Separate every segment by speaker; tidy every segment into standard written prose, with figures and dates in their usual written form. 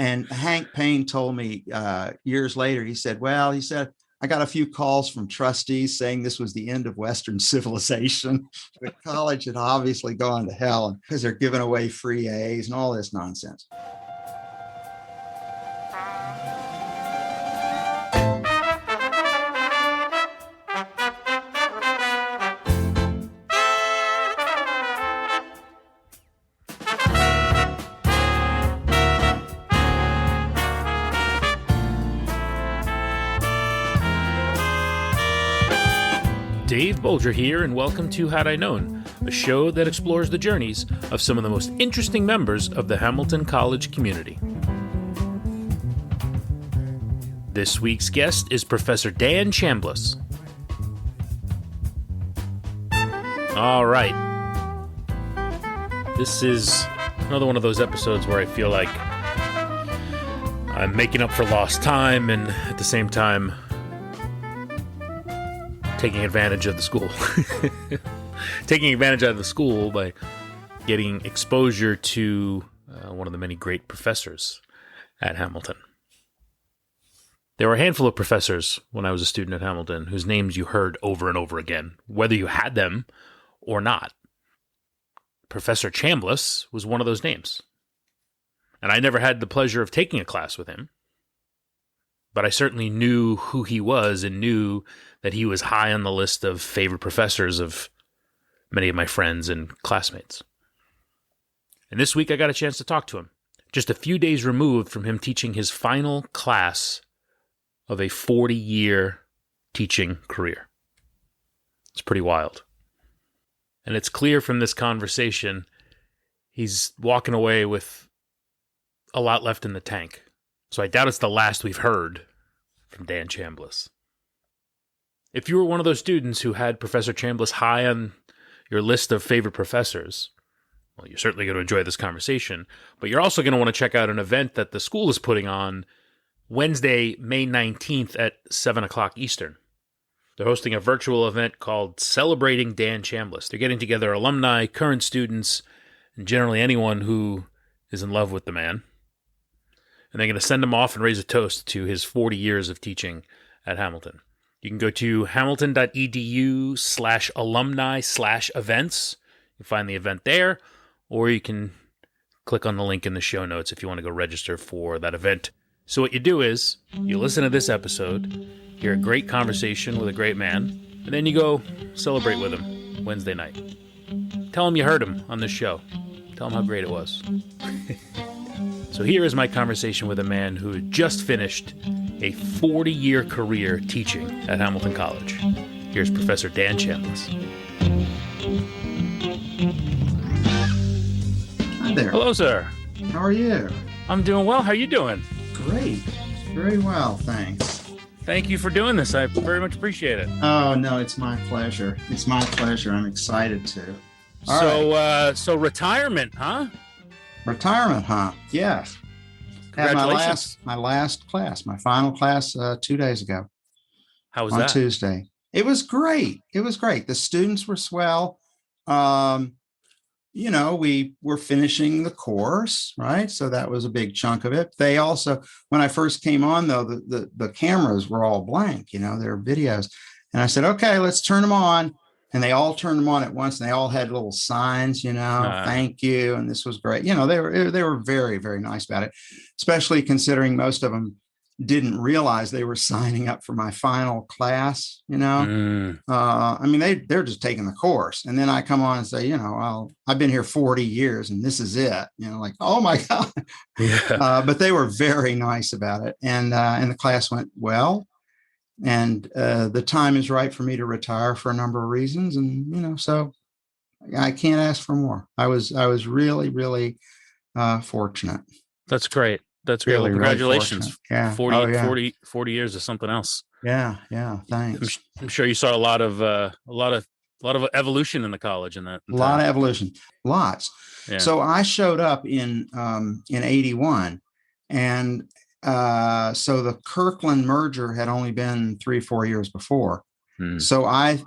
Speaker 1: And Hank Payne told me years later, he said, I got a few calls from trustees saying this was the end of Western civilization. The college had obviously gone to hell because they're giving away free A's and all this nonsense.
Speaker 2: Dave Bolger here, and welcome to Had I Known, a show that explores the journeys of some of the most interesting members of the Hamilton College community. This week's guest is Professor Dan Chambliss. All right. This is another one of those episodes where I feel like I'm making up for lost time and at the same time taking advantage of the school. Taking advantage out of the school by getting exposure to one of the many great professors at Hamilton. There were a handful of professors when I was a student at Hamilton whose names you heard over and over again, whether you had them or not. Professor Chambliss was one of those names. And I never had the pleasure of taking a class with him, but I certainly knew who he was and knew that he was high on the list of favorite professors of many of my friends and classmates. And this week I got a chance to talk to him, just a few days removed from him teaching his final class of a 40-year teaching career. It's pretty wild. And it's clear from this conversation, he's walking away with a lot left in the tank. So I doubt it's the last we've heard from Dan Chambliss. If you were one of those students who had Professor Chambliss high on your list of favorite professors, well, you're certainly going to enjoy this conversation, but you're also going to want to check out an event that the school is putting on Wednesday, May 19th at 7 o'clock Eastern. They're hosting a virtual event called Celebrating Dan Chambliss. They're getting together alumni, current students, and generally anyone who is in love with the man. And they're going to send him off and raise a toast to his 40 years of teaching at Hamilton. You can go to hamilton.edu/alumni/events. You can find the event there, or you can click on the link in the show notes if you want to go register for that event. So what you do is, you listen to this episode, hear a great conversation with a great man, and then you go celebrate with him Wednesday night. Tell him you heard him on this show. Tell him how great it was. So here is my conversation with a man who had just finished a 40-year career teaching at Hamilton College. Here's Professor Dan Chambliss.
Speaker 1: Hi there.
Speaker 2: Hello, sir.
Speaker 1: How are you?
Speaker 2: I'm doing well. How are you doing?
Speaker 1: Great. Very well, thanks.
Speaker 2: Thank you for doing this. I very much appreciate it.
Speaker 1: Oh, no, it's my pleasure. It's my pleasure. I'm excited to.
Speaker 2: So retirement, huh?
Speaker 1: Retirement, huh? Yes. Had
Speaker 2: Congratulations.
Speaker 1: my last class, my final class 2 days ago.
Speaker 2: How was
Speaker 1: on
Speaker 2: that?
Speaker 1: Tuesday. It was great. It was great. The students were swell. We were finishing the course, right? So that was a big chunk of it. They also, when I first came on, though, the cameras were all blank, they were videos. And I said, okay, let's turn them on. And they all turned them on at once, and they all had little signs, thank you. And this was great. They were very, very nice about it, especially considering most of them didn't realize they were signing up for my final class, they're just taking the course. And then I come on and say, I've been here 40 years and this is it, like, oh my God.
Speaker 2: Yeah.
Speaker 1: But they were very nice about it. And the class went well. And the time is right for me to retire for a number of reasons. And, so I can't ask for more. I was really, really fortunate.
Speaker 2: That's great. That's great.
Speaker 1: Really,
Speaker 2: Well, congratulations.
Speaker 1: Yeah.
Speaker 2: 40 years is something else.
Speaker 1: Yeah. Thanks.
Speaker 2: I'm sure you saw a lot of evolution in the college in that.
Speaker 1: A lot of evolution. Lots.
Speaker 2: Yeah.
Speaker 1: So I showed up in 81, and so the Kirkland merger had only been 3-4 years before. So I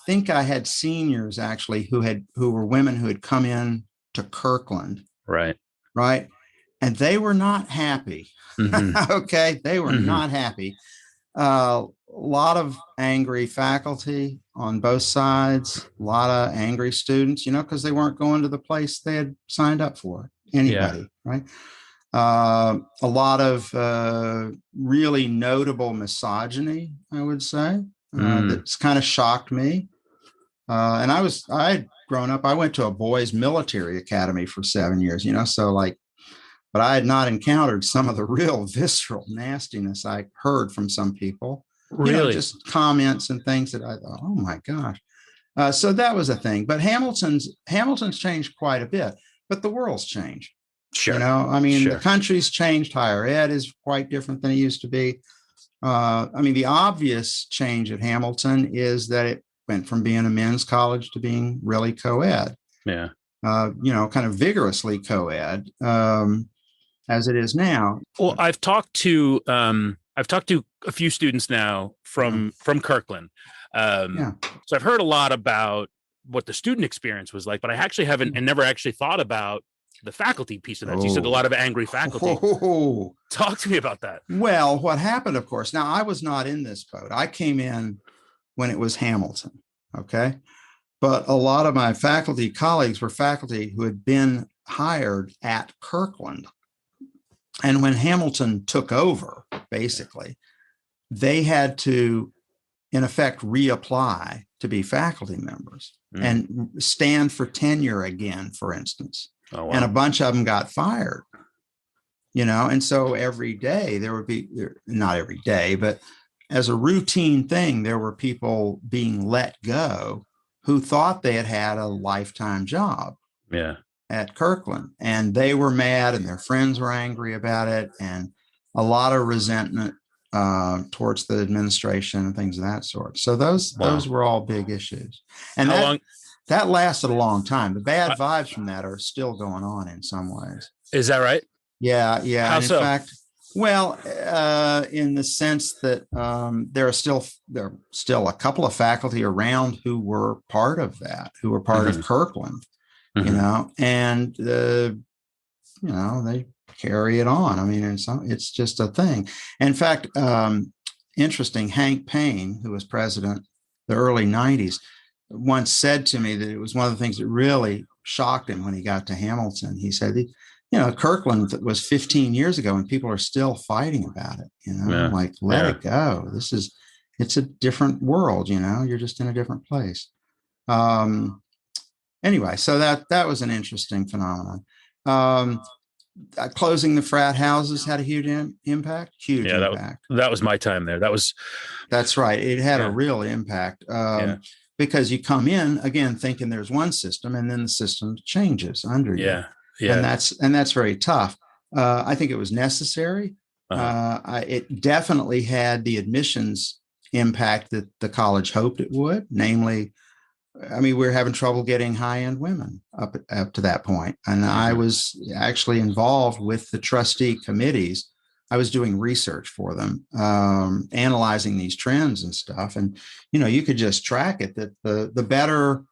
Speaker 1: think I had seniors actually who were women who had come in to Kirkland.
Speaker 2: Right.
Speaker 1: and they were not happy.
Speaker 2: Mm-hmm.
Speaker 1: Okay, they were
Speaker 2: Mm-hmm.
Speaker 1: not happy. A lot of angry faculty on both sides, a lot of angry students, because they weren't going to the place they had signed up for.
Speaker 2: Yeah.
Speaker 1: Anybody, right? A lot of really notable misogyny, I would say, that's kind of shocked me. And I had grown up, I went to a boys' military academy for 7 years, so like, but I had not encountered some of the real visceral nastiness I heard from some people,
Speaker 2: Really?
Speaker 1: just comments and things that I thought, oh my gosh. So that was a thing. But Hamilton's changed quite a bit, but the world's changed.
Speaker 2: Sure.
Speaker 1: The country's changed. Higher ed is quite different than it used to be. The obvious change at Hamilton is that it went from being a men's college to being really co-ed.
Speaker 2: Yeah.
Speaker 1: Kind of vigorously co-ed as it is now.
Speaker 2: Well, I've talked to a few students now from Kirkland. So I've heard a lot about what the student experience was like, but I actually haven't and never actually thought about the faculty piece of that. So you said a lot of angry faculty. Talk to me about that.
Speaker 1: Well, what happened, of course, now I was not in this boat. I came in when it was Hamilton. Okay. But a lot of my faculty colleagues were faculty who had been hired at Kirkland. And when Hamilton took over, basically, they had to, in effect, reapply to be faculty members and stand for tenure again, for instance.
Speaker 2: Oh, wow.
Speaker 1: And a bunch of them got fired, and so every day there would be, not every day, but as a routine thing, there were people being let go who thought they had had a lifetime job.
Speaker 2: Yeah.
Speaker 1: At Kirkland, and they were mad and their friends were angry about it, and a lot of resentment towards the administration and things of that sort. So those were all big issues. And that lasted a long time. The bad vibes from that are still going on in some ways.
Speaker 2: Is that right?
Speaker 1: Yeah.
Speaker 2: How
Speaker 1: in
Speaker 2: so?
Speaker 1: fact, well, in the sense that there are still a couple of faculty around who were part of that, who were part of Kirkland. And they carry it on. It's just a thing. In fact, interesting, Hank Payne, who was president the early 90s, once said to me that it was one of the things that really shocked him when he got to Hamilton. He said, Kirkland was 15 years ago and people are still fighting about it, let it go. It's a different world, you're just in a different place. Anyway, so that was an interesting phenomenon. Closing the frat houses had a huge impact. Huge impact.
Speaker 2: That was my time there.
Speaker 1: That's right. It had a real impact because you come in again thinking there's one system, and then the system changes under you. Yeah. And that's very tough. I think it was necessary. It definitely had the admissions impact that the college hoped it would, namely. We were having trouble getting high-end women up to that point. And I was actually involved with the trustee committees. I was doing research for them, analyzing these trends and stuff. And, you could just track it that the better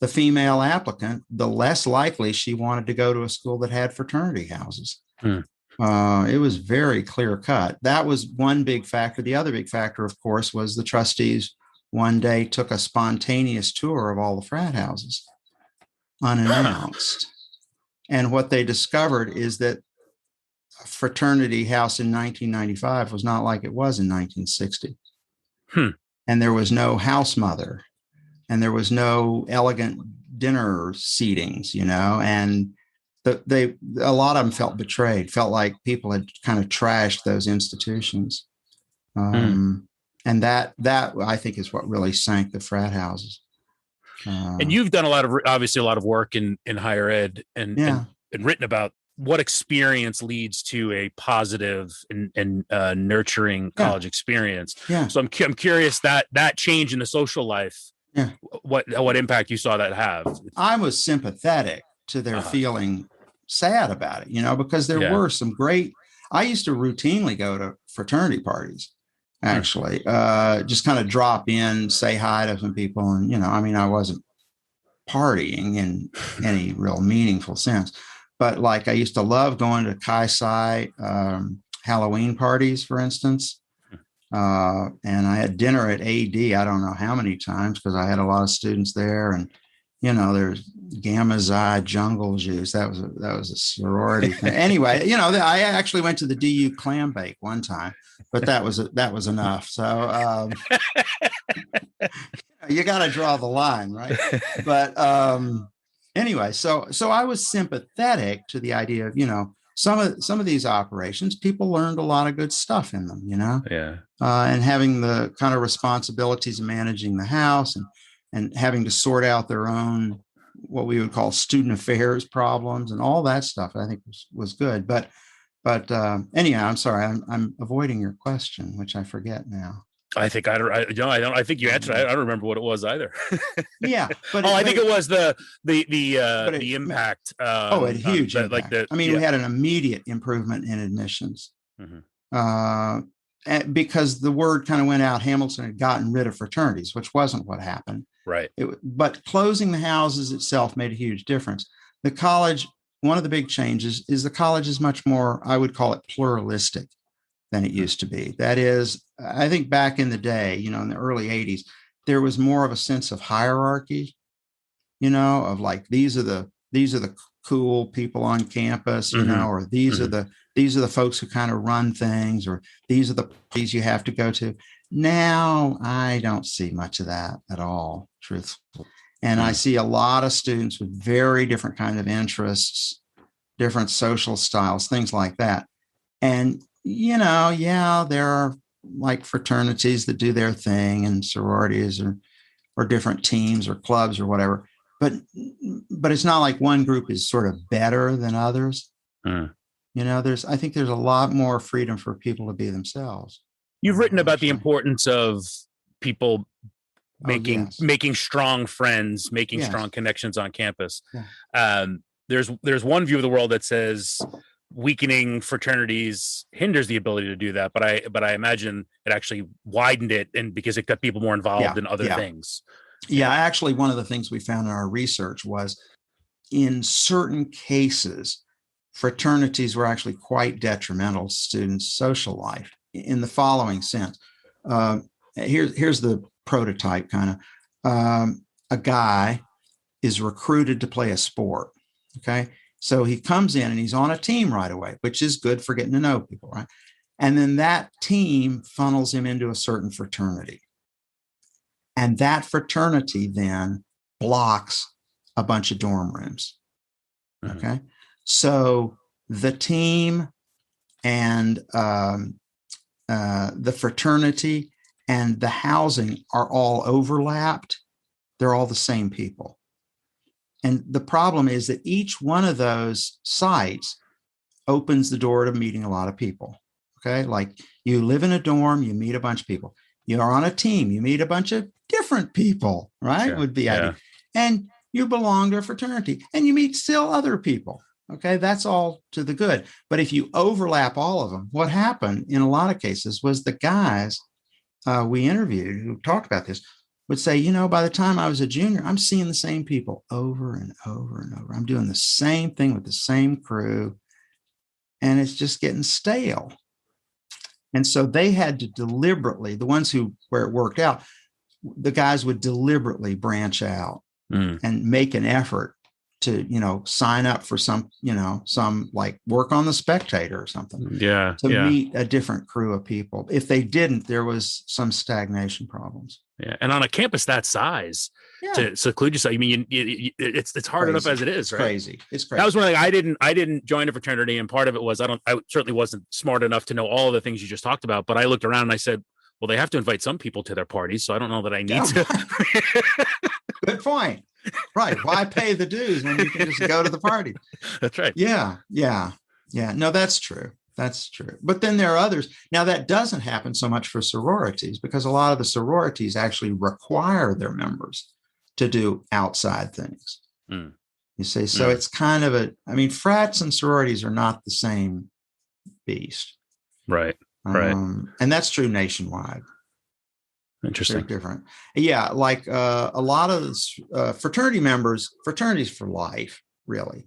Speaker 1: the female applicant, the less likely she wanted to go to a school that had fraternity houses. It was very clear cut. That was one big factor. The other big factor, of course, was the trustees one day took a spontaneous tour of all the frat houses unannounced. And what they discovered is that a fraternity house in 1995 was not like it was in 1960. And there was no house mother and there was no elegant dinner seatings, and a lot of them felt betrayed, felt like people had kind of trashed those institutions. And that I think is what really sank the frat houses.
Speaker 2: And you've done obviously a lot of work in higher ed and written about what experience leads to a positive and nurturing college experience. Yeah. So I'm curious that change in the social life. Yeah. What impact you saw that have?
Speaker 1: I was sympathetic to their feeling sad about it, because there were some great. I used to routinely go to fraternity parties. Actually, just kind of drop in, say hi to some people. And, I wasn't partying in any real meaningful sense, but like I used to love going to Chi Psi Halloween parties, for instance. And I had dinner at AD, I don't know how many times, because I had a lot of students there. And, there's Gamma Xi jungle juice. That was a sorority thing. Anyway, I actually went to the DU clam bake one time, but that was enough. So you got to draw the line, right? But anyway, so I was sympathetic to the idea of, some of these operations, people learned a lot of good stuff in them,
Speaker 2: Yeah.
Speaker 1: And having the kind of responsibilities of managing the house and having to sort out their own, what we would call student affairs problems and all that stuff, I think was good. But anyhow, I'm sorry, I'm avoiding your question, which I forget now.
Speaker 2: I think I don't. I think you answered. I don't remember what it was either.
Speaker 1: Yeah, but
Speaker 2: I think it was the impact.
Speaker 1: A huge impact. We had an immediate improvement in admissions, because the word kind of went out. Hamilton had gotten rid of fraternities, which wasn't what happened.
Speaker 2: Right.
Speaker 1: But closing the houses itself made a huge difference. The college, one of the big changes is the college is much more, I would call it, pluralistic than it used to be. That is, I think back in the day, in the early 80s, there was more of a sense of hierarchy, of like, these are the cool people on campus, or these are the folks who kind of run things, or these are the parties you have to go to. Now, I don't see much of that at all, truthfully. And I see a lot of students with very different kind of interests, different social styles, things like that. And, there are like fraternities that do their thing, and sororities or different teams or clubs or whatever. But it's not like one group is sort of better than others. I think there's a lot more freedom for people to be themselves.
Speaker 2: You've written about the importance of people making strong friends, making strong connections on campus. Yeah. There's one view of the world that says weakening fraternities hinders the ability to do that, but I imagine it actually widened it, and because it got people more involved in other things.
Speaker 1: Yeah, actually, one of the things we found in our research was, in certain cases, fraternities were actually quite detrimental to students' social life in the following sense. Here's the prototype kind of. A guy is recruited to play a sport. Okay. So he comes in and he's on a team right away, which is good for getting to know people, right? And then that team funnels him into a certain fraternity. And that fraternity then blocks a bunch of dorm rooms. Okay. So the team and the fraternity and the housing are all overlapped. They're all the same people. And the problem is that each one of those sites opens the door to meeting a lot of people. Okay. Like, you live in a dorm, you meet a bunch of people. You are on a team, you meet a bunch of different people, right? Would be idea. And you belong to a fraternity and you meet still other people. Okay. That's all to the good. But if you overlap all of them, what happened in a lot of cases was the guys we interviewed who talked about this would say, by the time I was a junior, I'm seeing the same people over and over and over. I'm doing the same thing with the same crew, and it's just getting stale. And so they had to deliberately, the ones where it worked out, the guys would deliberately branch out and make an effort to, sign up for some like work on the Spectator or something. Meet a different crew of people. If they didn't, there was some stagnation problems.
Speaker 2: Yeah. And on a campus that size, to seclude yourself, it's hard enough as it is, right?
Speaker 1: It's crazy.
Speaker 2: That was one thing. I didn't join a fraternity, and part of it was I certainly wasn't smart enough to know all the things you just talked about, but I looked around and I said, well, they have to invite some people to their parties, so I don't know that I need to.
Speaker 1: Good point. Right. Why pay the dues when you can just go to the party?
Speaker 2: That's right.
Speaker 1: Yeah. No, that's true. But then there are others. Now, that doesn't happen so much for sororities, because a lot of the sororities actually require their members to do outside things. You see, so it's kind of frats and sororities are not the same beast.
Speaker 2: Right.
Speaker 1: And that's true nationwide.
Speaker 2: Interesting.
Speaker 1: They're different. Yeah. Like a lot of fraternity members, fraternities for life, really.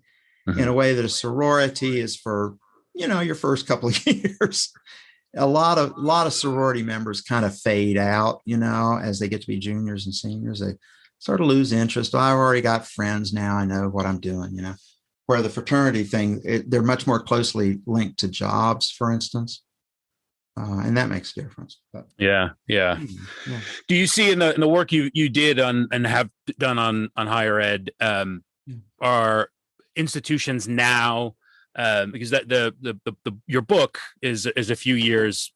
Speaker 1: in a way that a sorority is for, your first couple of years. A lot of sorority members kind of fade out, as they get to be juniors and seniors. They sort of lose interest. I've already got friends now. I know what I'm doing, where the fraternity thing, they're much more closely linked to jobs, for instance. And that makes a difference. But,
Speaker 3: yeah. Do you see in the work you did on and have done on higher ed, are institutions now, because your book is a few years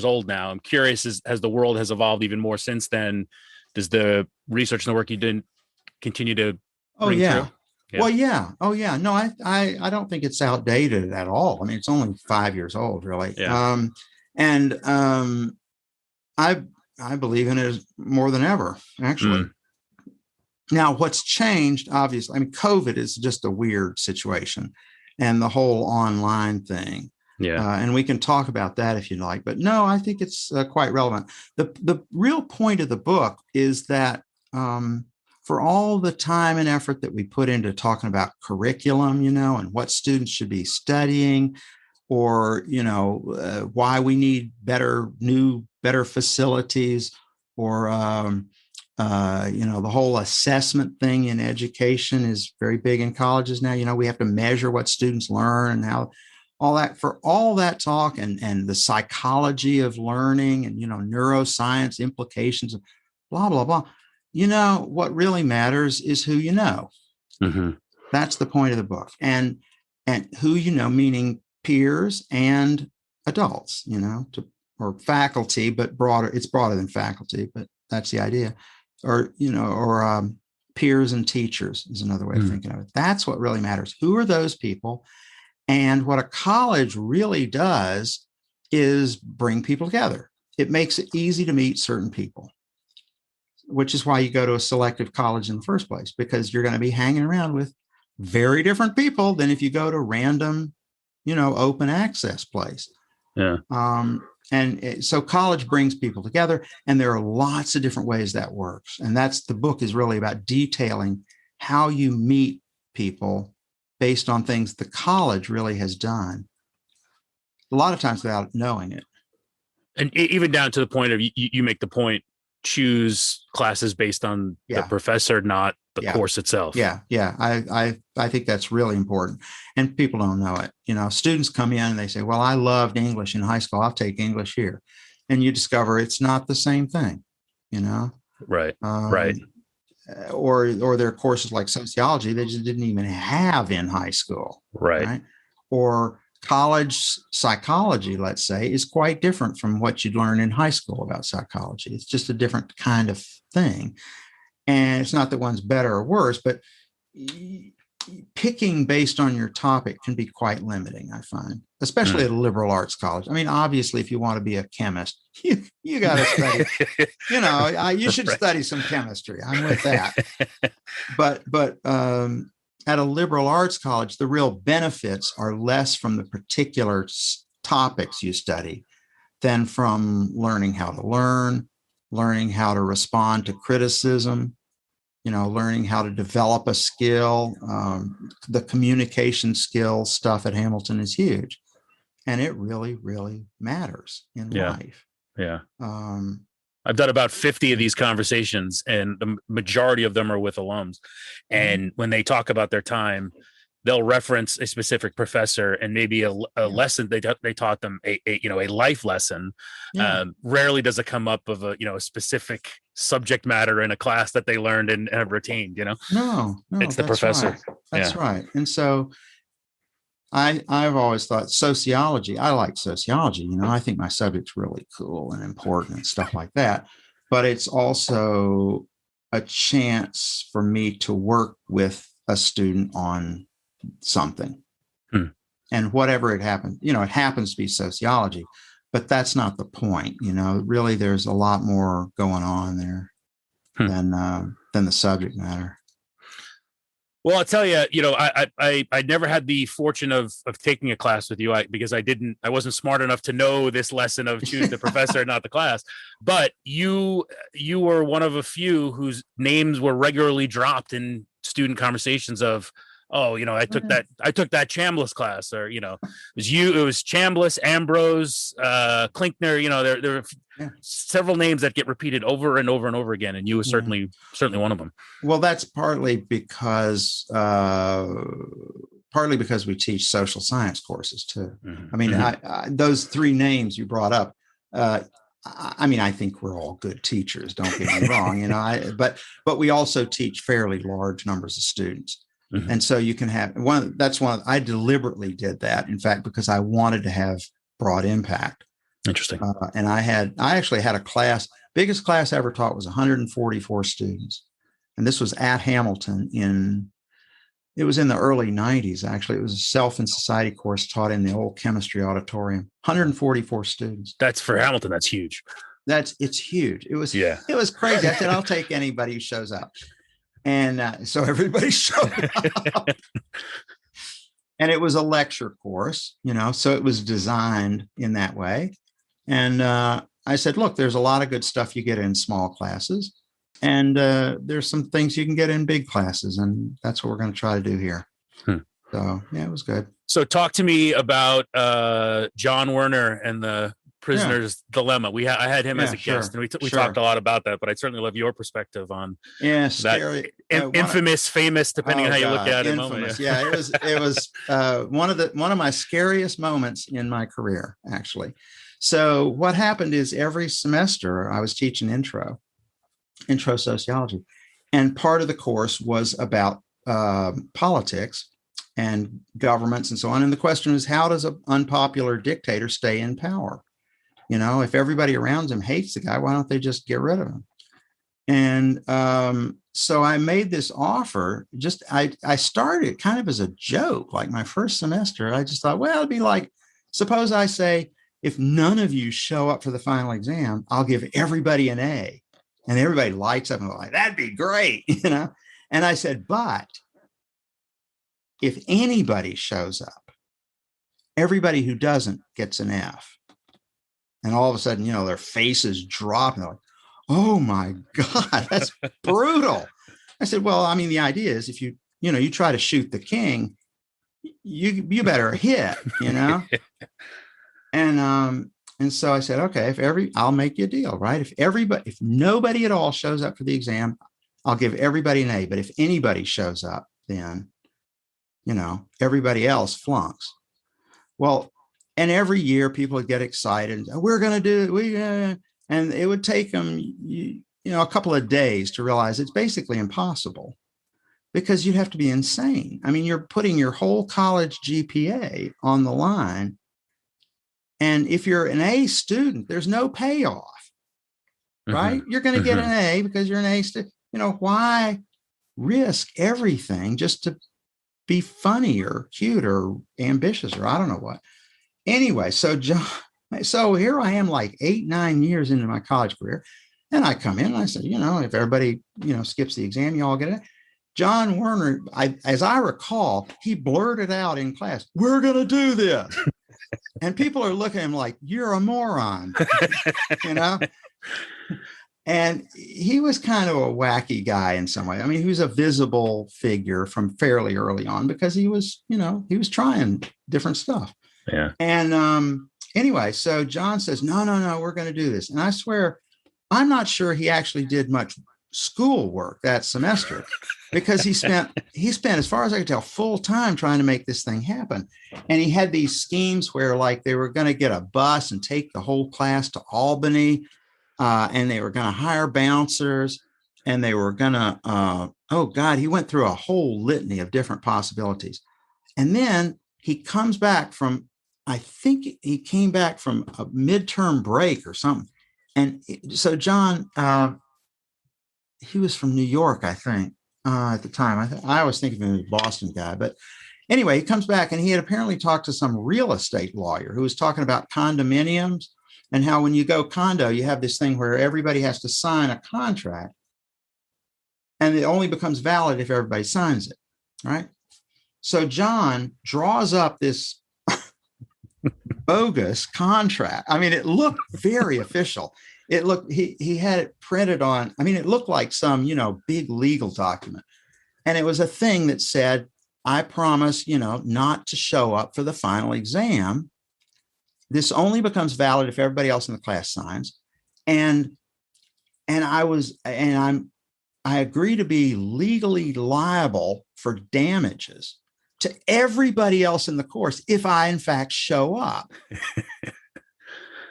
Speaker 3: old now. I'm curious, as the world has evolved even more since then, does the research and the work you did continue to ring true?
Speaker 1: Yeah. Well, yeah. Oh, yeah. No, I don't think it's outdated at all. I mean, it's only 5 years old, really.
Speaker 3: Yeah.
Speaker 1: I believe in it more than ever, actually. Now, what's changed, obviously, I mean, COVID is just a weird situation, and the whole online thing.
Speaker 3: Yeah.
Speaker 1: And we can talk about that if you like, but no, I think it's quite relevant. The real point of the book is that for all the time and effort that we put into talking about curriculum, and what students should be studying, or, why we need better facilities, or, the whole assessment thing in education is very big in colleges now. We have to measure what students learn and how all that talk and the psychology of learning and, neuroscience implications of blah, blah, blah. What really matters is who you know.
Speaker 3: Mm-hmm.
Speaker 1: That's the point of the book. And who meaning peers and adults, or faculty, but broader. It's broader than faculty, but that's the idea. Or peers and teachers is another way of thinking of it. That's what really matters. Who are those people? And what a college really does is bring people together. It makes it easy to meet certain people, which is why you go to a selective college in the first place, because you're going to be hanging around with very different people than if you go to random, open access place.
Speaker 3: Yeah.
Speaker 1: So college brings people together, and there are lots of different ways that works. And the book is really about detailing how you meet people based on things the college really has done, a lot of times without knowing it.
Speaker 3: And even down to the point of you make the point, choose classes based on the professor, not the course itself.
Speaker 1: Yeah. I think that's really important. And people don't know it. Students come in and they say, well, I loved English in high school. I'll take English here. And you discover it's not the same thing,
Speaker 3: Right. Right.
Speaker 1: Or there are courses like sociology they just didn't even have in high school.
Speaker 3: Right.
Speaker 1: Or college psychology, let's say, is quite different from what you'd learn in high school about psychology. It's just a different kind of thing. And it's not that one's better or worse, but picking based on your topic can be quite limiting, I find, especially at a liberal arts college. I mean, obviously, if you want to be a chemist, you got to study, you should study some chemistry. I'm with that. But at a liberal arts college, the real benefits are less from the particular topics you study than from learning how to learning how to respond to criticism, learning how to develop a skill. The communication skill stuff at Hamilton is huge. And it really, really matters in life.
Speaker 3: Yeah. I've done about 50 of these conversations, and the majority of them are with alums. And when they talk about their time, they'll reference a specific professor and maybe a lesson they taught them, a life lesson. Rarely does it come up of a specific subject matter in a class that they learned and have retained.
Speaker 1: No,
Speaker 3: it's the professor.
Speaker 1: Right. That's right. And so I've always thought sociology. I like sociology. I think my subject's really cool and important and stuff like that. But it's also a chance for me to work with a student on something. And whatever it happens, it happens to be sociology, but that's not the point. Really, there's a lot more going on there than the subject matter.
Speaker 3: Well, I'll tell you, I never had the fortune of taking a class with you because I wasn't smart enough to know this lesson of choose the professor, not the class. But you were one of a few whose names were regularly dropped in student conversations of, oh, I took that Chambliss class, or, it was Chambliss, Ambrose, Klinkner, there are several names that get repeated over and over and over again. And you were certainly one of them.
Speaker 1: Well, that's partly because we teach social science courses too.
Speaker 3: Mm-hmm.
Speaker 1: I mean, those three names you brought up, I think we're all good teachers, don't get me wrong, but we also teach fairly large numbers of students. Mm-hmm. And so you can have I deliberately did that, in fact, because I wanted to have broad impact.
Speaker 3: Interesting.
Speaker 1: And I actually had a class, biggest class I ever taught was 144 students. And this was at Hamilton it was in the early 90s, actually. It was a self and society course taught in the old chemistry auditorium, 144 students.
Speaker 3: That's for Hamilton. That's huge.
Speaker 1: It's huge. It was crazy. I said, I'll take anybody who shows up. And so everybody showed up. And it was a lecture course, so it was designed in that way. And I said, look, there's a lot of good stuff you get in small classes. And there's some things you can get in big classes. And that's what we're going to try to do here. So, it was good.
Speaker 3: So talk to me about John Werner and the Prisoner's Dilemma. I had him as a guest, and we talked a lot about that, but I'd certainly love your perspective on
Speaker 1: scary.
Speaker 3: Infamous, famous, depending on how you look at it.
Speaker 1: Moment. It was one of my scariest moments in my career, actually. So what happened is every semester I was teaching intro sociology, and part of the course was about politics and governments and so on. And the question was, how does an unpopular dictator stay in power? If everybody around him hates the guy, why don't they just get rid of him? And so I made this offer. I started kind of as a joke, like my first semester. I just thought, well, it'd be like, suppose I say, if none of you show up for the final exam, I'll give everybody an A. And everybody lights up and they're like, that'd be great, And I said, but if anybody shows up, everybody who doesn't gets an F. And all of a sudden, their faces drop and they're like, oh my God, that's brutal. I said, well, the idea is if you try to shoot the king, you better hit, And so I said, okay, I'll make you a deal, right? If nobody at all shows up for the exam, I'll give everybody an A. But if anybody shows up, then, everybody else flunks. Well, and every year people would get excited. We're going to do it. And it would take them, a couple of days to realize it's basically impossible, because you'd have to be insane. You're putting your whole college GPA on the line. And if you're an A student, there's no payoff, right? You're going to get an A because you're an A student. Why risk everything just to be funny or cute or ambitious or I don't know what? Anyway, so here I am, like 8-9 years into my college career. And I come in and I said, if everybody, skips the exam, you all get it. John Werner, as I recall, he blurted out in class, we're going to do this. And people are looking at him like, you're a moron, And he was kind of a wacky guy in some way. He was a visible figure from fairly early on because he was trying different stuff.
Speaker 3: Yeah.
Speaker 1: And anyway, so John says, no, we're going to do this. And I swear, I'm not sure he actually did much schoolwork that semester because he spent, as far as I could tell, full time trying to make this thing happen. And he had these schemes where like they were going to get a bus and take the whole class to Albany. And they were going to hire bouncers and they were going to, he went through a whole litany of different possibilities. And then he comes back from, I think he came back from a midterm break or something. And so John, he was from New York, I think, at the time. I always think of him as a Boston guy. But anyway, he comes back and he had apparently talked to some real estate lawyer who was talking about condominiums and how when you go condo, you have this thing where everybody has to sign a contract and it only becomes valid if everybody signs it, right? So John draws up this bogus contract. It looked very official. He had it printed on, it looked like some, big legal document. And it was a thing that said, I promise, not to show up for the final exam. This only becomes valid if everybody else in the class signs. And I agree to be legally liable for damages to everybody else in the course if I, in fact, show up.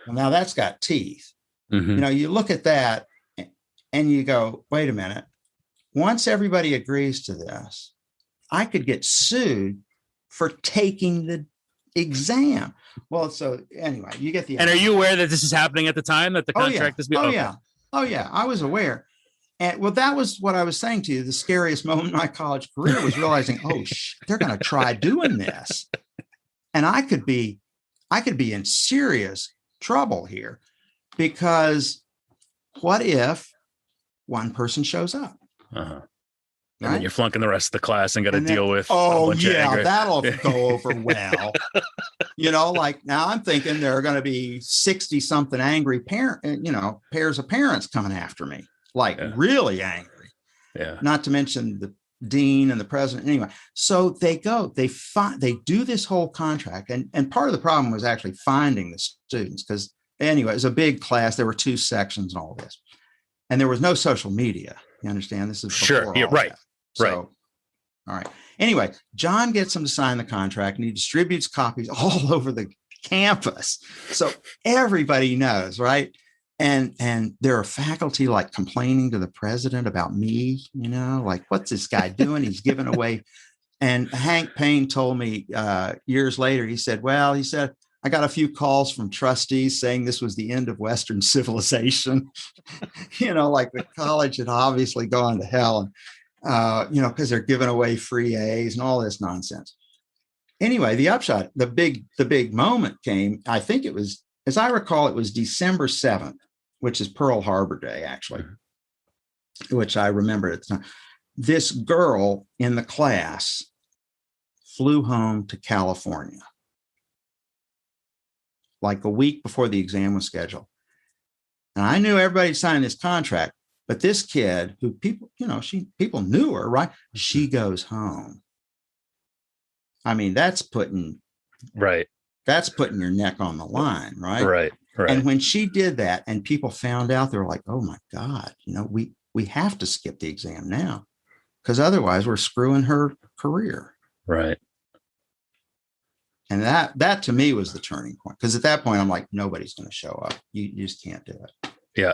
Speaker 1: Well, now that's got teeth.
Speaker 3: Mm-hmm.
Speaker 1: You look at that and you go, wait a minute. Once everybody agrees to this, I could get sued for taking the exam. Well, so anyway, you get the.
Speaker 3: And are you aware that this is happening at the time that the contract is being?
Speaker 1: Oh yeah, I was aware. And well, that was what I was saying to you. The scariest moment in my college career was realizing, they're going to try doing this, and I could be in serious trouble here, because what if one person shows up?
Speaker 3: Uh-huh. And then you're flunking the rest of the class and got to deal with.
Speaker 1: That'll go over well. Like now I'm thinking there are going to be 60 something angry pairs of parents coming after me, really angry.
Speaker 3: Yeah.
Speaker 1: Not to mention the dean and the president. Anyway, so they do this whole contract. And part of the problem was actually finding the students, because anyway, it was a big class. There were 2 sections and all this. And there was no social media. You understand? This is
Speaker 3: sure. Yeah, right.
Speaker 1: That. So, all right. Anyway, John gets them to sign the contract, and he distributes copies all over the campus. So everybody knows, right? And there are faculty complaining to the president about me, what's this guy doing? He's giving away. And Hank Payne told me years later, he said, I got a few calls from trustees saying this was the end of Western civilization. The college had obviously gone to hell, and, because they're giving away free A's and all this nonsense. Anyway, the upshot, the big moment came, I think it was, as I recall, it was December 7th, which is Pearl Harbor Day, actually, which I remember at the time. This girl in the class flew home to California a week before the exam was scheduled. And I knew everybody signed this contract, but this kid who people knew her, right? She goes home. I mean, that's putting your neck on the line, right?
Speaker 3: Right.
Speaker 1: And when she did that and people found out, they were like, oh my God, we have to skip the exam now, because otherwise we're screwing her career.
Speaker 3: Right.
Speaker 1: And that to me was the turning point, because at that point I'm like, nobody's going to show up. You just can't do it.
Speaker 3: Yeah.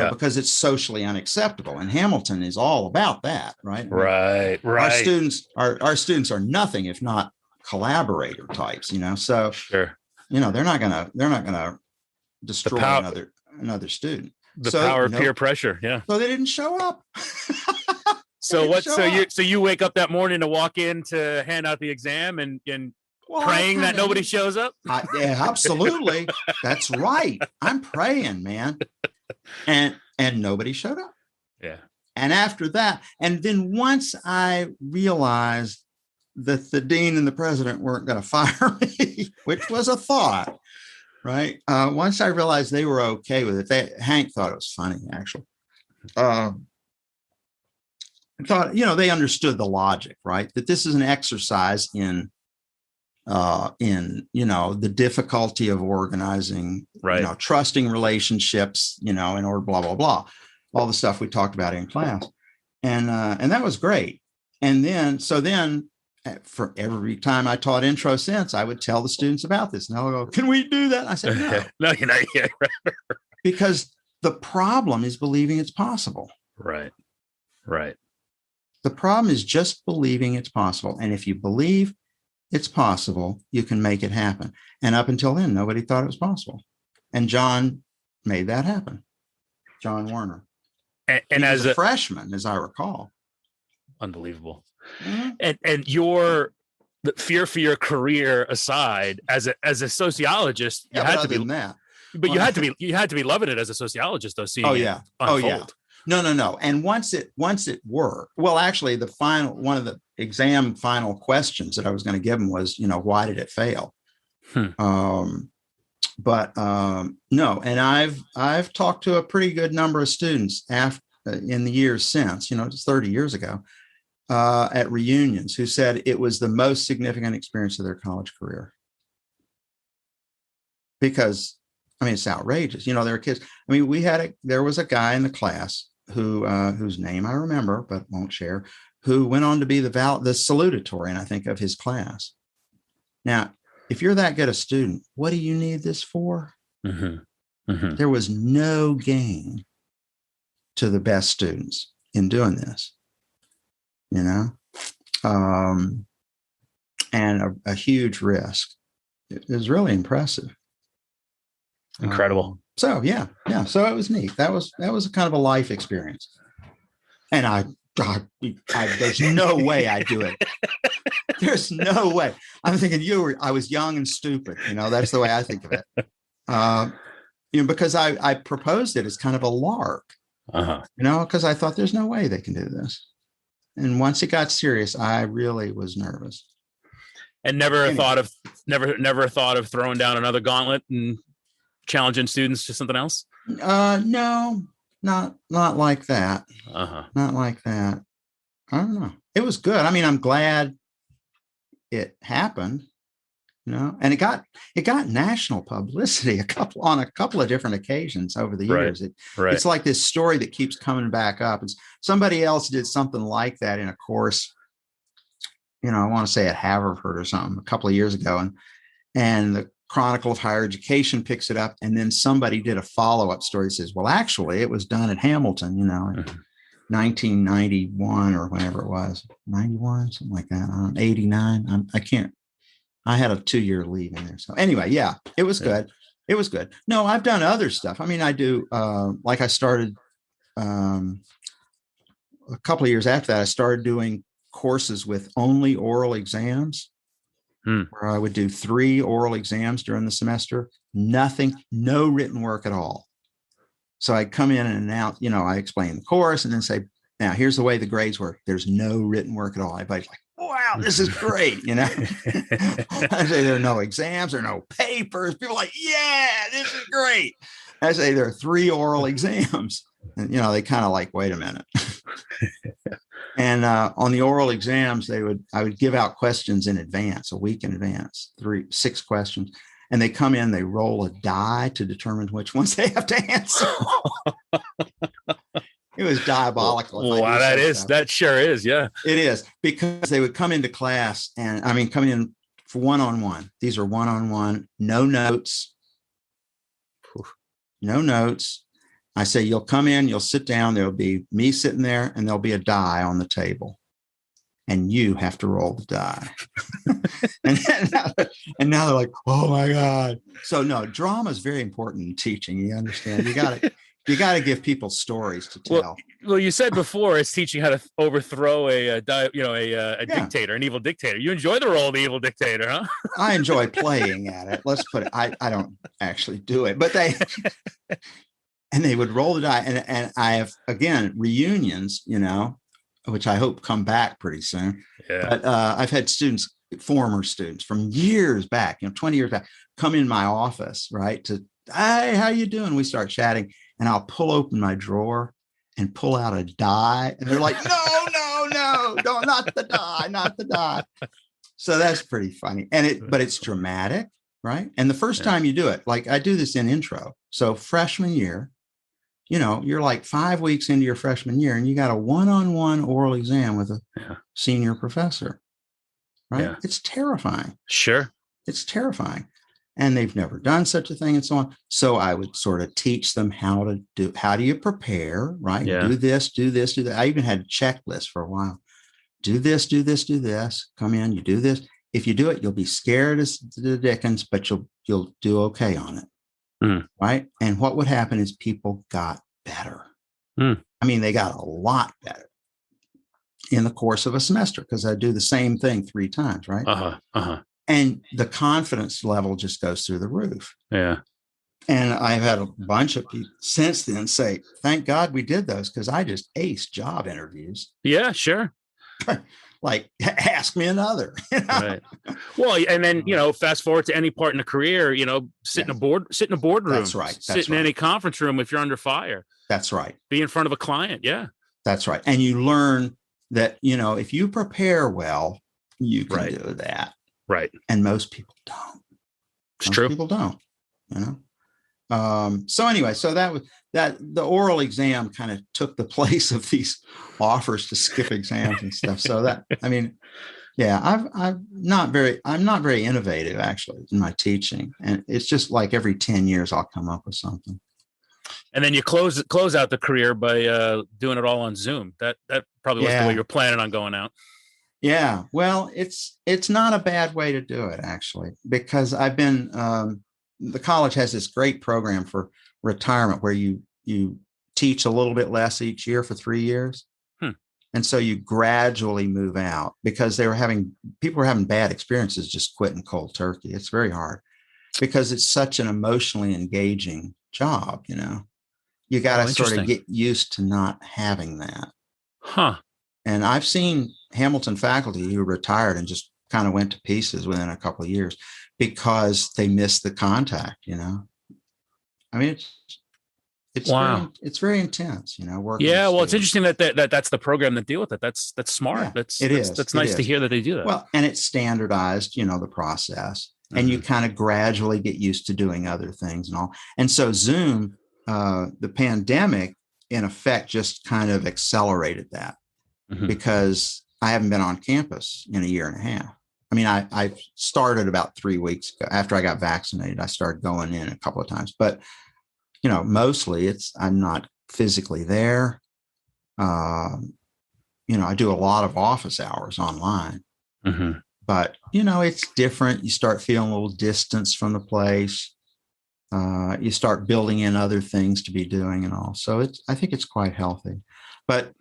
Speaker 1: Because it's socially unacceptable. And Hamilton is all about that, right?
Speaker 3: Right.
Speaker 1: Our students are nothing if not collaborator types, So
Speaker 3: sure.
Speaker 1: They're not gonna destroy another student.
Speaker 3: The power of peer pressure. Yeah.
Speaker 1: So they didn't show up.
Speaker 3: So you wake up that morning to walk in to hand out the exam and praying that nobody shows up?
Speaker 1: Yeah, absolutely. That's right. I'm praying, man. And nobody showed up.
Speaker 3: Yeah.
Speaker 1: And after that, and then once I realized that the dean and the president weren't going to fire me, which was a thought, right? Once I realized they were okay with it, Hank thought it was funny, actually. I thought, they understood the logic, right? That this is an exercise in the difficulty of organizing,
Speaker 3: right,
Speaker 1: trusting relationships, in order, blah, blah, blah, all the stuff we talked about in class. And that was great. And then for every time I taught intro since, I would tell the students about this, and they'll go, can we do that? And I said, no.
Speaker 3: No, you're not. Yeah.
Speaker 1: Because the problem is believing it's possible.
Speaker 3: Right.
Speaker 1: The problem is just believing it's possible. And if you believe it's possible, you can make it happen. And up until then, nobody thought it was possible. And John made that happen. John Warner.
Speaker 3: And as
Speaker 1: a freshman, as I recall.
Speaker 3: Unbelievable.
Speaker 1: Mm-hmm.
Speaker 3: And the fear for your career aside, as a sociologist, you had to be that. But you had to be loving it as a sociologist, though. Seeing it unfold.
Speaker 1: No. And once it worked, well, actually, one of the exam final questions that I was going to give them was, why did it fail? No, and I've talked to a pretty good number of students in the years since, it's 30 years ago, at reunions who said it was the most significant experience of their college career. Because, I mean, it's outrageous. You know, there are kids. I mean, there was a guy in the class who, whose name I remember, but won't share, who went on to be the salutatorian, I think, of his class. Now, if you're that good a student, what do you need this for? Mm-hmm. Mm-hmm. There was no gain to the best students in doing this, you know, and a huge risk. It was really impressive.
Speaker 3: Incredible.
Speaker 1: So yeah. So it was neat. That was a kind of a life experience. And I there's no way I'd do it. There's no way. I'm thinking I was young and stupid. You know, that's the way I think of it. You know, because I proposed it as kind of a lark, you know, because I thought there's no way they can do this. And once it got serious, I really was nervous.
Speaker 3: And never thought of throwing down another gauntlet and challenging students to something else?
Speaker 1: No, not like that. Not like that. I don't know. It was good. I mean, I'm glad it happened, you know, and it got national publicity on a couple of different occasions over the years. It's like this story that keeps coming back up. And somebody else did something like that in a course, you know, I want to say at Haverford or something a couple of years ago. And the Chronicle of Higher Education picks it up. And then somebody did a follow-up story, says, well, actually, it was done at Hamilton, you know, in 1991 or whenever it was, 91, something like that. 89. I had a 2-year leave in there. So anyway, yeah, it was good. It was good. No, I've done other stuff. I mean, I do, like I started a couple of years after that, I started doing courses with only oral exams, where I would do 3 oral exams during the semester, no written work at all. So I'd come in and announce, you know, I explain the course and then say, now here's the way the grades work. There's no written work at all. Everybody's like, wow, this is great. You know, I say there are no exams, there are no papers. People are like, yeah, this is great. I say there are 3 oral exams. And, you know, they kind of like, wait a minute. And on the oral exams, I would give out questions in advance, a week in advance, 6 questions. And they come in, they roll a die to determine which ones they have to answer. It was diabolical.
Speaker 3: Wow, that sure is. Yeah,
Speaker 1: it is, because they would come into class and come in for one-on-one. These are one-on-one, no notes. I say, you'll come in, you'll sit down. There'll be me sitting there and there'll be a die on the table. And you have to roll the die. and now they're like, oh my God. So no, drama is very important in teaching. You understand? You got to give people stories to tell.
Speaker 3: Well, you said before it's teaching how to overthrow a dictator, an evil dictator. You enjoy the role of the evil dictator, huh?
Speaker 1: I enjoy playing at it. Let's put it. I don't actually do it, but they would roll the die. And I have, again, reunions, you know, which I hope come back pretty soon. Yeah. But I've had former students from years back, 20 years back, come in my office, right? Hey, how you doing? We start chatting, and I'll pull open my drawer and pull out a die. And they're like, no, not the die. So that's pretty funny. But it's dramatic, right? And the first time you do it, like I do this in intro. So freshman year, you know, you're like 5 weeks into your freshman year and you got a one-on-one oral exam with a senior professor, right? Yeah. It's terrifying.
Speaker 3: Sure.
Speaker 1: It's terrifying. And they've never done such a thing and so on. So I would sort of teach them how do you prepare, right? Yeah. Do this, do that. I even had a checklist for a while. Do this, do this, do this. Come in, you do this. If you do it, you'll be scared as the dickens, but you'll do okay on it. Right. And what would happen is people got better. I mean, they got a lot better in the course of a semester because I do the same thing 3 times. Right. And the confidence level just goes through the roof.
Speaker 3: Yeah.
Speaker 1: And I've had a bunch of people since then say, thank God we did those because I just aced job interviews.
Speaker 3: Yeah, sure.
Speaker 1: Like, ask me another. You know? Right.
Speaker 3: Well, and then, you know, fast forward to any part in a career, you know, sit in a boardroom.
Speaker 1: That's right.
Speaker 3: Sit in any conference room if you're under fire.
Speaker 1: That's right.
Speaker 3: Be in front of a client. Yeah.
Speaker 1: That's right. And you learn that, if you prepare well, you can
Speaker 3: Right.
Speaker 1: do that.
Speaker 3: Right.
Speaker 1: And most people don't.
Speaker 3: It's
Speaker 1: Most
Speaker 3: true.
Speaker 1: people don't, So anyway, so that the oral exam kind of took the place of these offers to skip exams and stuff. So that, yeah, I'm not very innovative actually in my teaching. And it's just like every 10 years I'll come up with something.
Speaker 3: And then you close out the career by doing it all on Zoom. That probably wasn't the way you were planning on going out.
Speaker 1: Yeah, well, it's not a bad way to do it actually, because I've been the college has this great program for retirement where you teach a little bit less each year for 3 years, and so you gradually move out because people were having bad experiences just quitting cold turkey. It's very hard because it's such an emotionally engaging job. You got to sort of get used to not having that.
Speaker 3: Huh.
Speaker 1: And I've seen Hamilton faculty who retired and just kind of went to pieces within a couple of years because they missed the contact, it's
Speaker 3: wow.
Speaker 1: It's very intense, working.
Speaker 3: Yeah. Well, it's interesting that's the program that deal with it. That's smart.
Speaker 1: Yeah,
Speaker 3: that's nice to hear that they do that.
Speaker 1: Well, and it's standardized, the process, and you kind of gradually get used to doing other things and all. And so Zoom, the pandemic in effect just kind of accelerated that. Because I haven't been on campus in a year and a half. I started about 3 weeks ago. After I got vaccinated, I started going in a couple of times. But, mostly I'm not physically there. I do a lot of office hours online. But, it's different. You start feeling a little distance from the place. You start building in other things to be doing and all. So I think it's quite healthy. But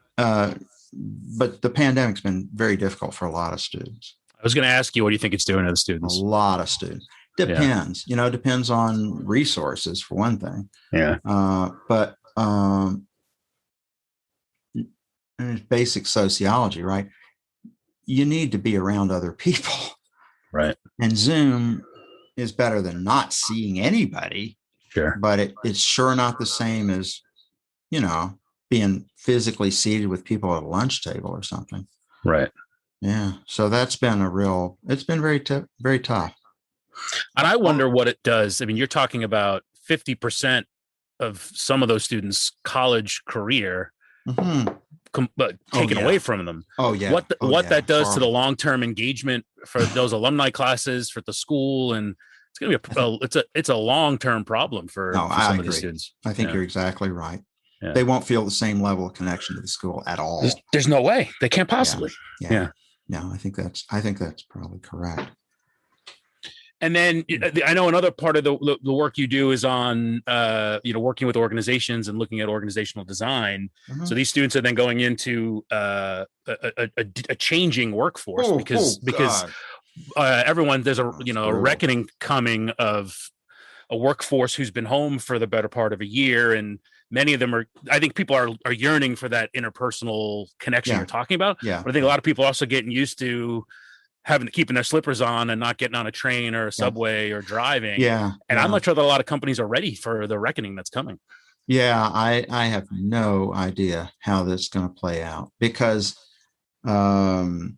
Speaker 1: the pandemic's been very difficult for a lot of students.
Speaker 3: I was going to ask you, what do you think it's doing to the students?
Speaker 1: A lot of students. Depends. Depends on resources for one thing.
Speaker 3: Yeah.
Speaker 1: But it's basic sociology, right? You need to be around other people.
Speaker 3: Right.
Speaker 1: And Zoom is better than not seeing anybody.
Speaker 3: Sure.
Speaker 1: But it's sure not the same as, being physically seated with people at a lunch table or something.
Speaker 3: Right.
Speaker 1: Yeah. So that's been it's been very tough.
Speaker 3: And I wonder what it does. You're talking about 50% of some of those students' college career taken away from them.
Speaker 1: Oh yeah.
Speaker 3: What that does to the long-term engagement for those alumni classes, for the school, and it's going to be it's a long-term problem for some of the students.
Speaker 1: I think you're exactly right. Yeah. They won't feel the same level of connection to the school at all.
Speaker 3: There's no way they can't possibly.
Speaker 1: Yeah. No, I think that's probably correct.
Speaker 3: And then I know another part of the work you do is on, working with organizations and looking at organizational design. So these students are then going into a changing workforce because everyone, there's a reckoning coming of a workforce who's been home for the better part of a year, and many of them I think people are yearning for that interpersonal connection you're talking about.
Speaker 1: Yeah.
Speaker 3: But I think a lot of people are also getting used to keeping their slippers on and not getting on a train or a subway or driving.
Speaker 1: Yeah.
Speaker 3: And I'm not sure that a lot of companies are ready for the reckoning that's coming.
Speaker 1: Yeah. I have no idea how this is going to play out because it'll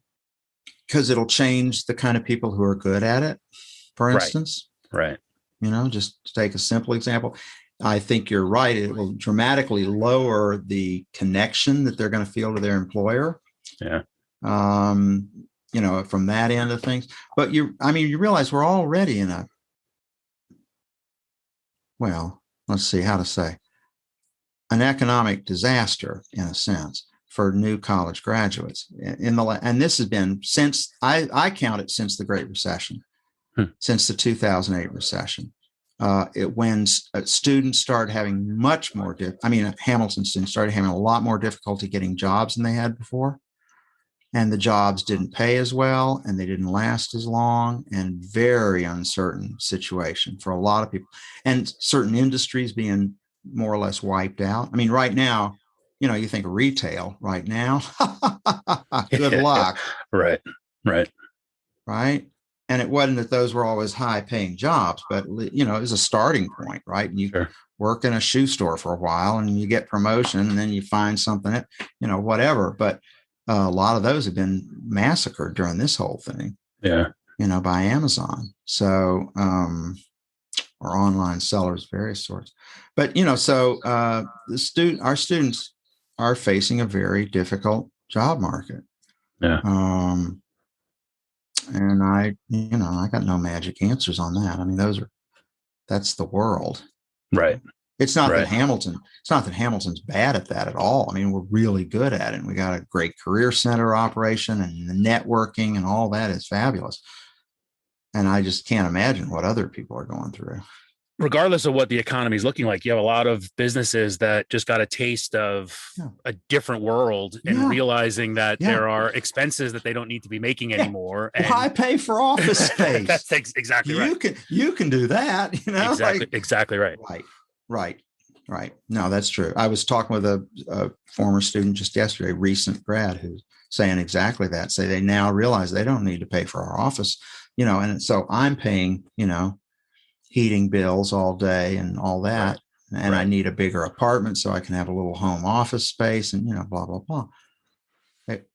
Speaker 1: change the kind of people who are good at it, for instance.
Speaker 3: Right.
Speaker 1: Just to take a simple example. I think you're right. It will dramatically lower the connection that they're going to feel to their employer.
Speaker 3: Yeah.
Speaker 1: From that end of things. But you realize we're already in let's see how to say, an economic disaster in a sense for new college graduates and this has been since I count it since the Great Recession, since the 2008 recession. When students started having much more, Hamilton students started having a lot more difficulty getting jobs than they had before. And the jobs didn't pay as well, and they didn't last as long, and very uncertain situation for a lot of people. And certain industries being more or less wiped out. Right now, you think of retail right now. Good luck.
Speaker 3: Right.
Speaker 1: And it wasn't that those were always high-paying jobs, but it was a starting point, right? And you work in a shoe store for a while, and you get promotion, and then you find something, whatever. But a lot of those have been massacred during this whole thing.
Speaker 3: Yeah.
Speaker 1: By Amazon. So, or online sellers, various sorts. But, so our students are facing a very difficult job market.
Speaker 3: Yeah.
Speaker 1: And I got no magic answers on that. I mean, that's the world.
Speaker 3: Right.
Speaker 1: It's not
Speaker 3: Right.
Speaker 1: that Hamilton's bad at that at all. I mean, we're really good at it. And we got a great career center operation, and the networking and all that is fabulous. And I just can't imagine what other people are going through.
Speaker 3: Regardless of what the economy is looking like, you have a lot of businesses that just got a taste of a different world and realizing that there are expenses that they don't need to be making anymore. And
Speaker 1: why pay for office space?
Speaker 3: That's exactly right.
Speaker 1: You can do that.
Speaker 3: Exactly right.
Speaker 1: Right. No, that's true. I was talking with a former student just yesterday, recent grad, who's saying exactly that. Say they now realize they don't need to pay for our office, and so I'm paying, heating bills all day and all that. Right. And I need a bigger apartment so I can have a little home office space and, blah, blah, blah.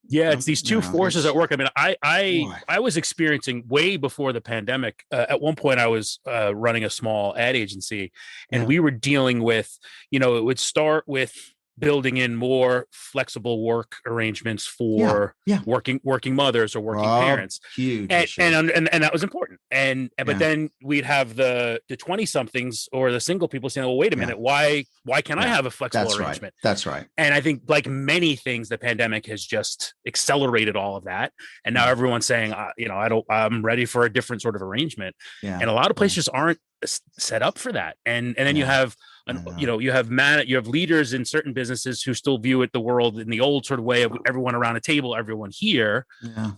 Speaker 3: It's these two forces at work. I mean, I was experiencing way before the pandemic. At one point, I was running a small ad agency, and we were dealing with, it would start with building in more flexible work arrangements for working mothers or working parents.
Speaker 1: Huge.
Speaker 3: And that was important. But then we'd have the 20 somethings or the single people saying, well, wait a minute, why can't I have a flexible arrangement?
Speaker 1: Right. That's right.
Speaker 3: And I think, like many things, the pandemic has just accelerated all of that. And now everyone's saying, I'm ready for a different sort of arrangement. Yeah. And a lot of places just aren't set up for that. And then you have you have leaders in certain businesses who still view the world in the old sort of way of everyone around a table, everyone here.
Speaker 1: Yeah.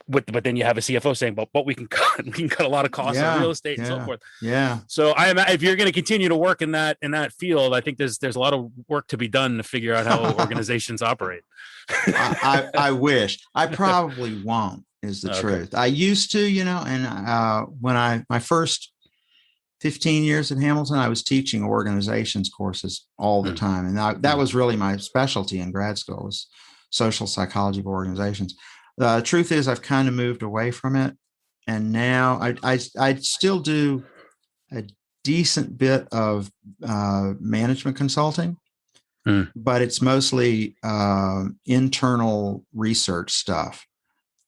Speaker 3: But then you have a CFO saying, but we can cut a lot of costs on real estate and so forth.
Speaker 1: Yeah.
Speaker 3: So if you're going to continue to work in that field, I think there's a lot of work to be done to figure out how organizations operate.
Speaker 1: I wish. I probably won't, is the truth. I used to, and when my first 15 years at Hamilton, I was teaching organizations courses all the time. And that was really my specialty in grad school, was social psychology of organizations. The truth is I've kind of moved away from it. And now I still do a decent bit of management consulting, but it's mostly internal research stuff,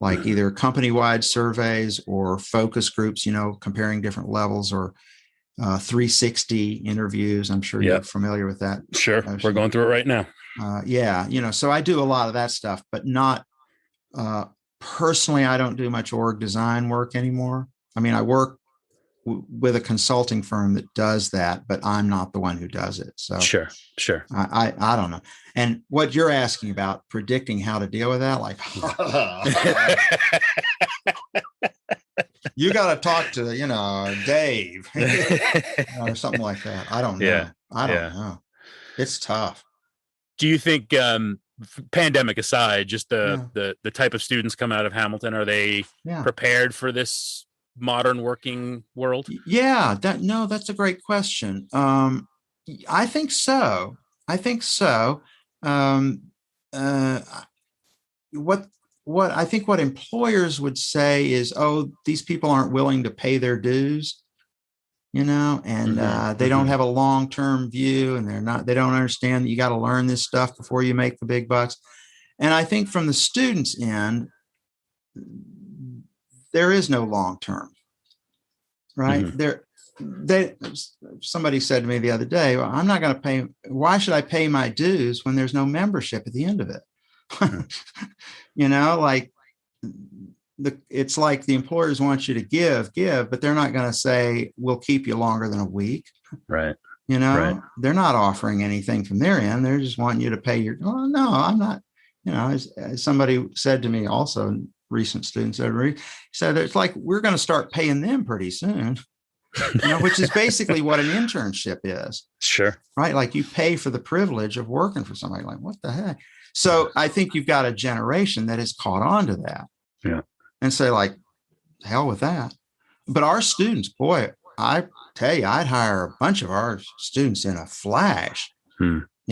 Speaker 1: like either company-wide surveys or focus groups, comparing different levels, or 360 interviews. I'm sure you're familiar with that.
Speaker 3: Sure. We're going through it right now.
Speaker 1: So I do a lot of that stuff, but not personally. I don't do much org design work anymore. I mean, I work with a consulting firm that does that, but I'm not the one who does it. So
Speaker 3: sure.
Speaker 1: I don't know. And what you're asking about, predicting how to deal with that, like, you got to talk to, Dave or something like that. I don't know.
Speaker 3: Yeah.
Speaker 1: I don't know. It's tough.
Speaker 3: Do you think, pandemic aside, just the type of students coming out of Hamilton, are they prepared for this modern working world? Yeah,
Speaker 1: that's a great question. I think so. What employers would say is, these people aren't willing to pay their dues, and they don't have a long-term view, and they don't understand that you got to learn this stuff before you make the big bucks. And I think from the students' end, there is no long-term, right? Somebody said to me the other day, well, I'm not going to pay. Why should I pay my dues when there's no membership at the end of it? It's like the employers want you to give, but they're not going to say, we'll keep you longer than a week.
Speaker 3: Right.
Speaker 1: They're not offering anything from their end. They're just wanting you to pay your, no, I'm not, as somebody said to me also, recent student said, it's like, we're going to start paying them pretty soon, which is basically what an internship is.
Speaker 3: Sure.
Speaker 1: Right. Like, you pay for the privilege of working for somebody. Like, what the heck? So I think you've got a generation that has caught on to that.
Speaker 3: Yeah.
Speaker 1: And say, like, hell with that. But our students, boy, I tell you, I'd hire a bunch of our students in a flash.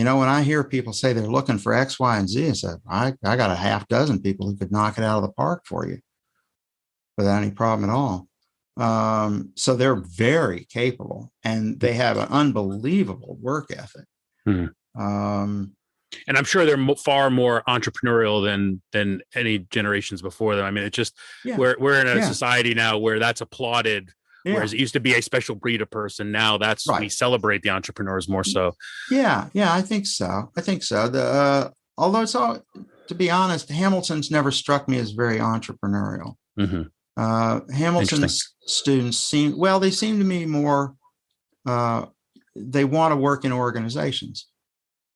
Speaker 1: When I hear people say they're looking for X, Y, and Z, I said, I got a half dozen people who could knock it out of the park for you without any problem at all. So they're very capable, and they have an unbelievable work ethic.
Speaker 3: And I'm sure they're far more entrepreneurial than any generations before them. I mean, it's just we're in a society now where that's applauded, whereas it used to be a special breed of person. Now we celebrate the entrepreneurs more so.
Speaker 1: Yeah, I think so. Although it's all, to be honest, Hamilton's never struck me as very entrepreneurial. Hamilton's students seem to me more, they want to work in organizations.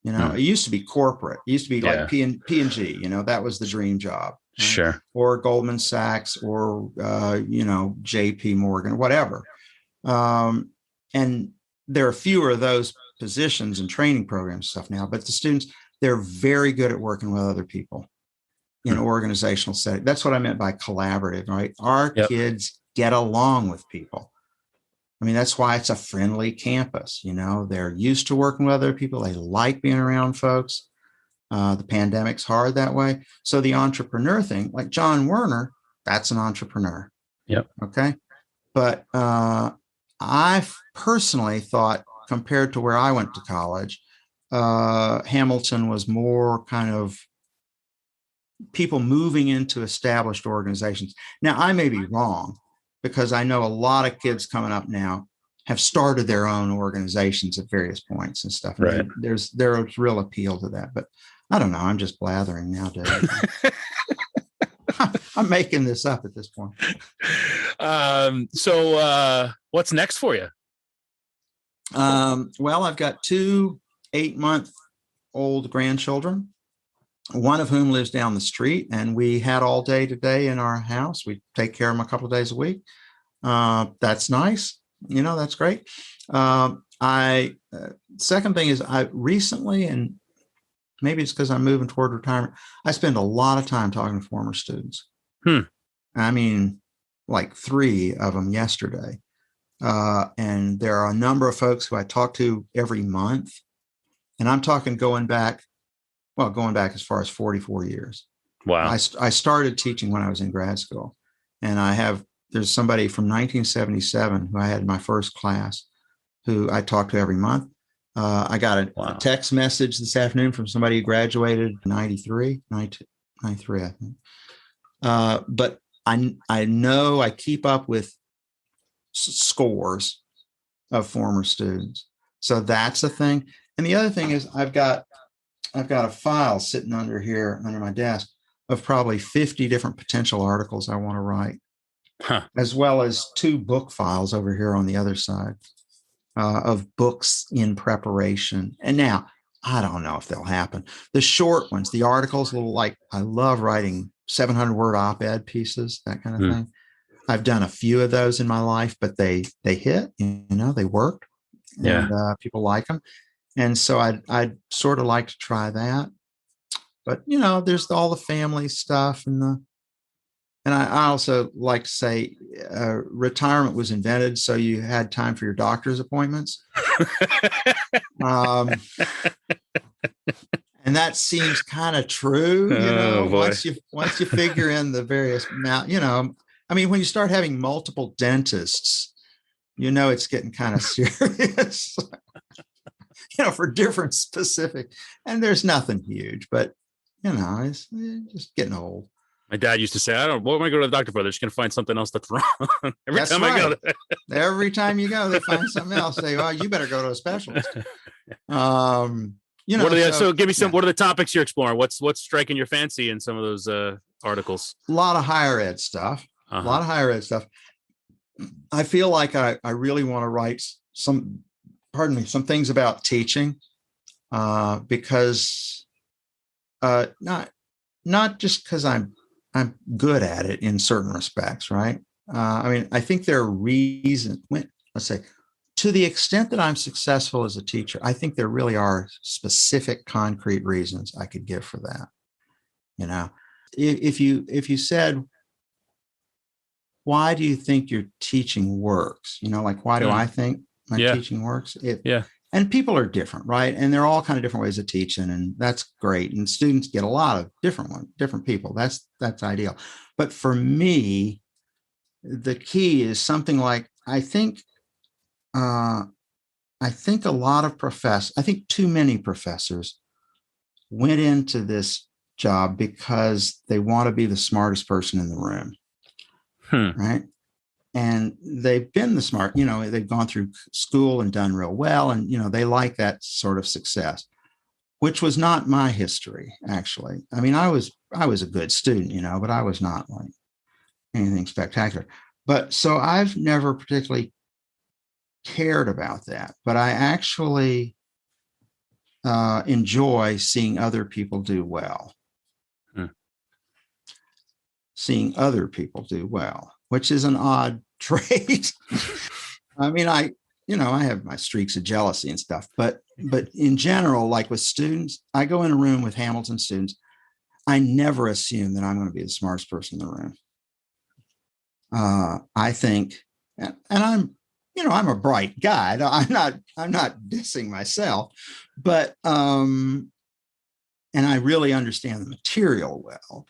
Speaker 1: It used to be corporate. It used to be like P&G, that was the dream job. Right?
Speaker 3: Sure.
Speaker 1: Or Goldman Sachs or, JP Morgan, whatever. And there are fewer of those positions and training programs stuff now, but the students, they're very good at working with other people in organizational setting. That's what I meant by collaborative, right? Our kids get along with people. I mean, that's why it's a friendly campus. They're used to working with other people. They like being around folks. The pandemic's hard that way. So the entrepreneur thing, like John Werner, that's an entrepreneur.
Speaker 3: Yep.
Speaker 1: Okay. But I personally thought, compared to where I went to college, Hamilton was more kind of people moving into established organizations. Now, I may be wrong, because I know a lot of kids coming up now have started their own organizations at various points and stuff.
Speaker 3: Right.
Speaker 1: There's real appeal to that, but I don't know. I'm just blathering now, Dave. I'm making this up at this point.
Speaker 3: So what's next for you?
Speaker 1: Well, I've got 2 8-month-old grandchildren, one of whom lives down the street, and we had all day today in our house. We take care of them a couple of days a week. That's nice. That's great. Second thing is, I recently, and maybe it's because I'm moving toward retirement, I spend a lot of time talking to former students. I mean, like 3 of them yesterday. And there are a number of folks who I talk to every month, and I'm talking going back as far as 44 years.
Speaker 3: Wow.
Speaker 1: I started teaching when I was in grad school, and there's somebody from 1977 who I had in my first class who I talk to every month. I got a text message this afternoon from somebody who graduated in 93, I think. But I know I keep up with scores of former students. So that's a thing. And the other thing is, I've got a file sitting under my desk of probably 50 different potential articles I want to write, as well as 2 book files over here on the other side of books in preparation. And now, I don't know if they'll happen. The short ones, the articles, I love writing 700-word op-ed pieces, that kind of thing. I've done a few of those in my life, but they hit, they worked, and people like them. And so I'd sort of like to try that. But, there's all the family stuff and I also like to say retirement was invented so you had time for your doctor's appointments. And that seems kind of true, once you figure in the various amount, I mean, when you start having multiple dentists, it's getting kind of serious. For different specific, and there's nothing huge, but it's just getting old.
Speaker 3: My dad used to say, what am I going to the doctor for? They're just going to find something else that's wrong. Every
Speaker 1: time you go, they find something else. Say, well, you better go to a specialist.
Speaker 3: What are give me some, what are the topics you're exploring? What's striking your fancy in some of those articles?
Speaker 1: A lot of higher ed stuff. I feel like I really want to write some things about teaching, because not just because I'm good at it in certain respects, right? I mean, I think there are reasons. Let's say, to the extent that I'm successful as a teacher, I think there really are specific, concrete reasons I could give for that. If you said, why do you think your teaching works? Why do I think my teaching works? and people are different, right? And they're all kind of different ways of teaching, and that's great. And students get a lot of different people. That's ideal. But for me, the key is something like, I think a lot of I think too many professors went into this job because they want to be the smartest person in the room, right? And they've been the smart, they've gone through school and done real well. And, they like that sort of success, which was not my history, actually. I mean, I was a good student, but I was not like anything spectacular. But so I've never particularly cared about that, but I actually enjoy seeing other people do well. Seeing other people do well, which is an odd trait. I mean, I have my streaks of jealousy and stuff, but in general, like with students, I go in a room with Hamilton students. I never assume that I'm going to be the smartest person in the room. I think, and I'm a bright guy. I'm not dissing myself, but, and I really understand the material well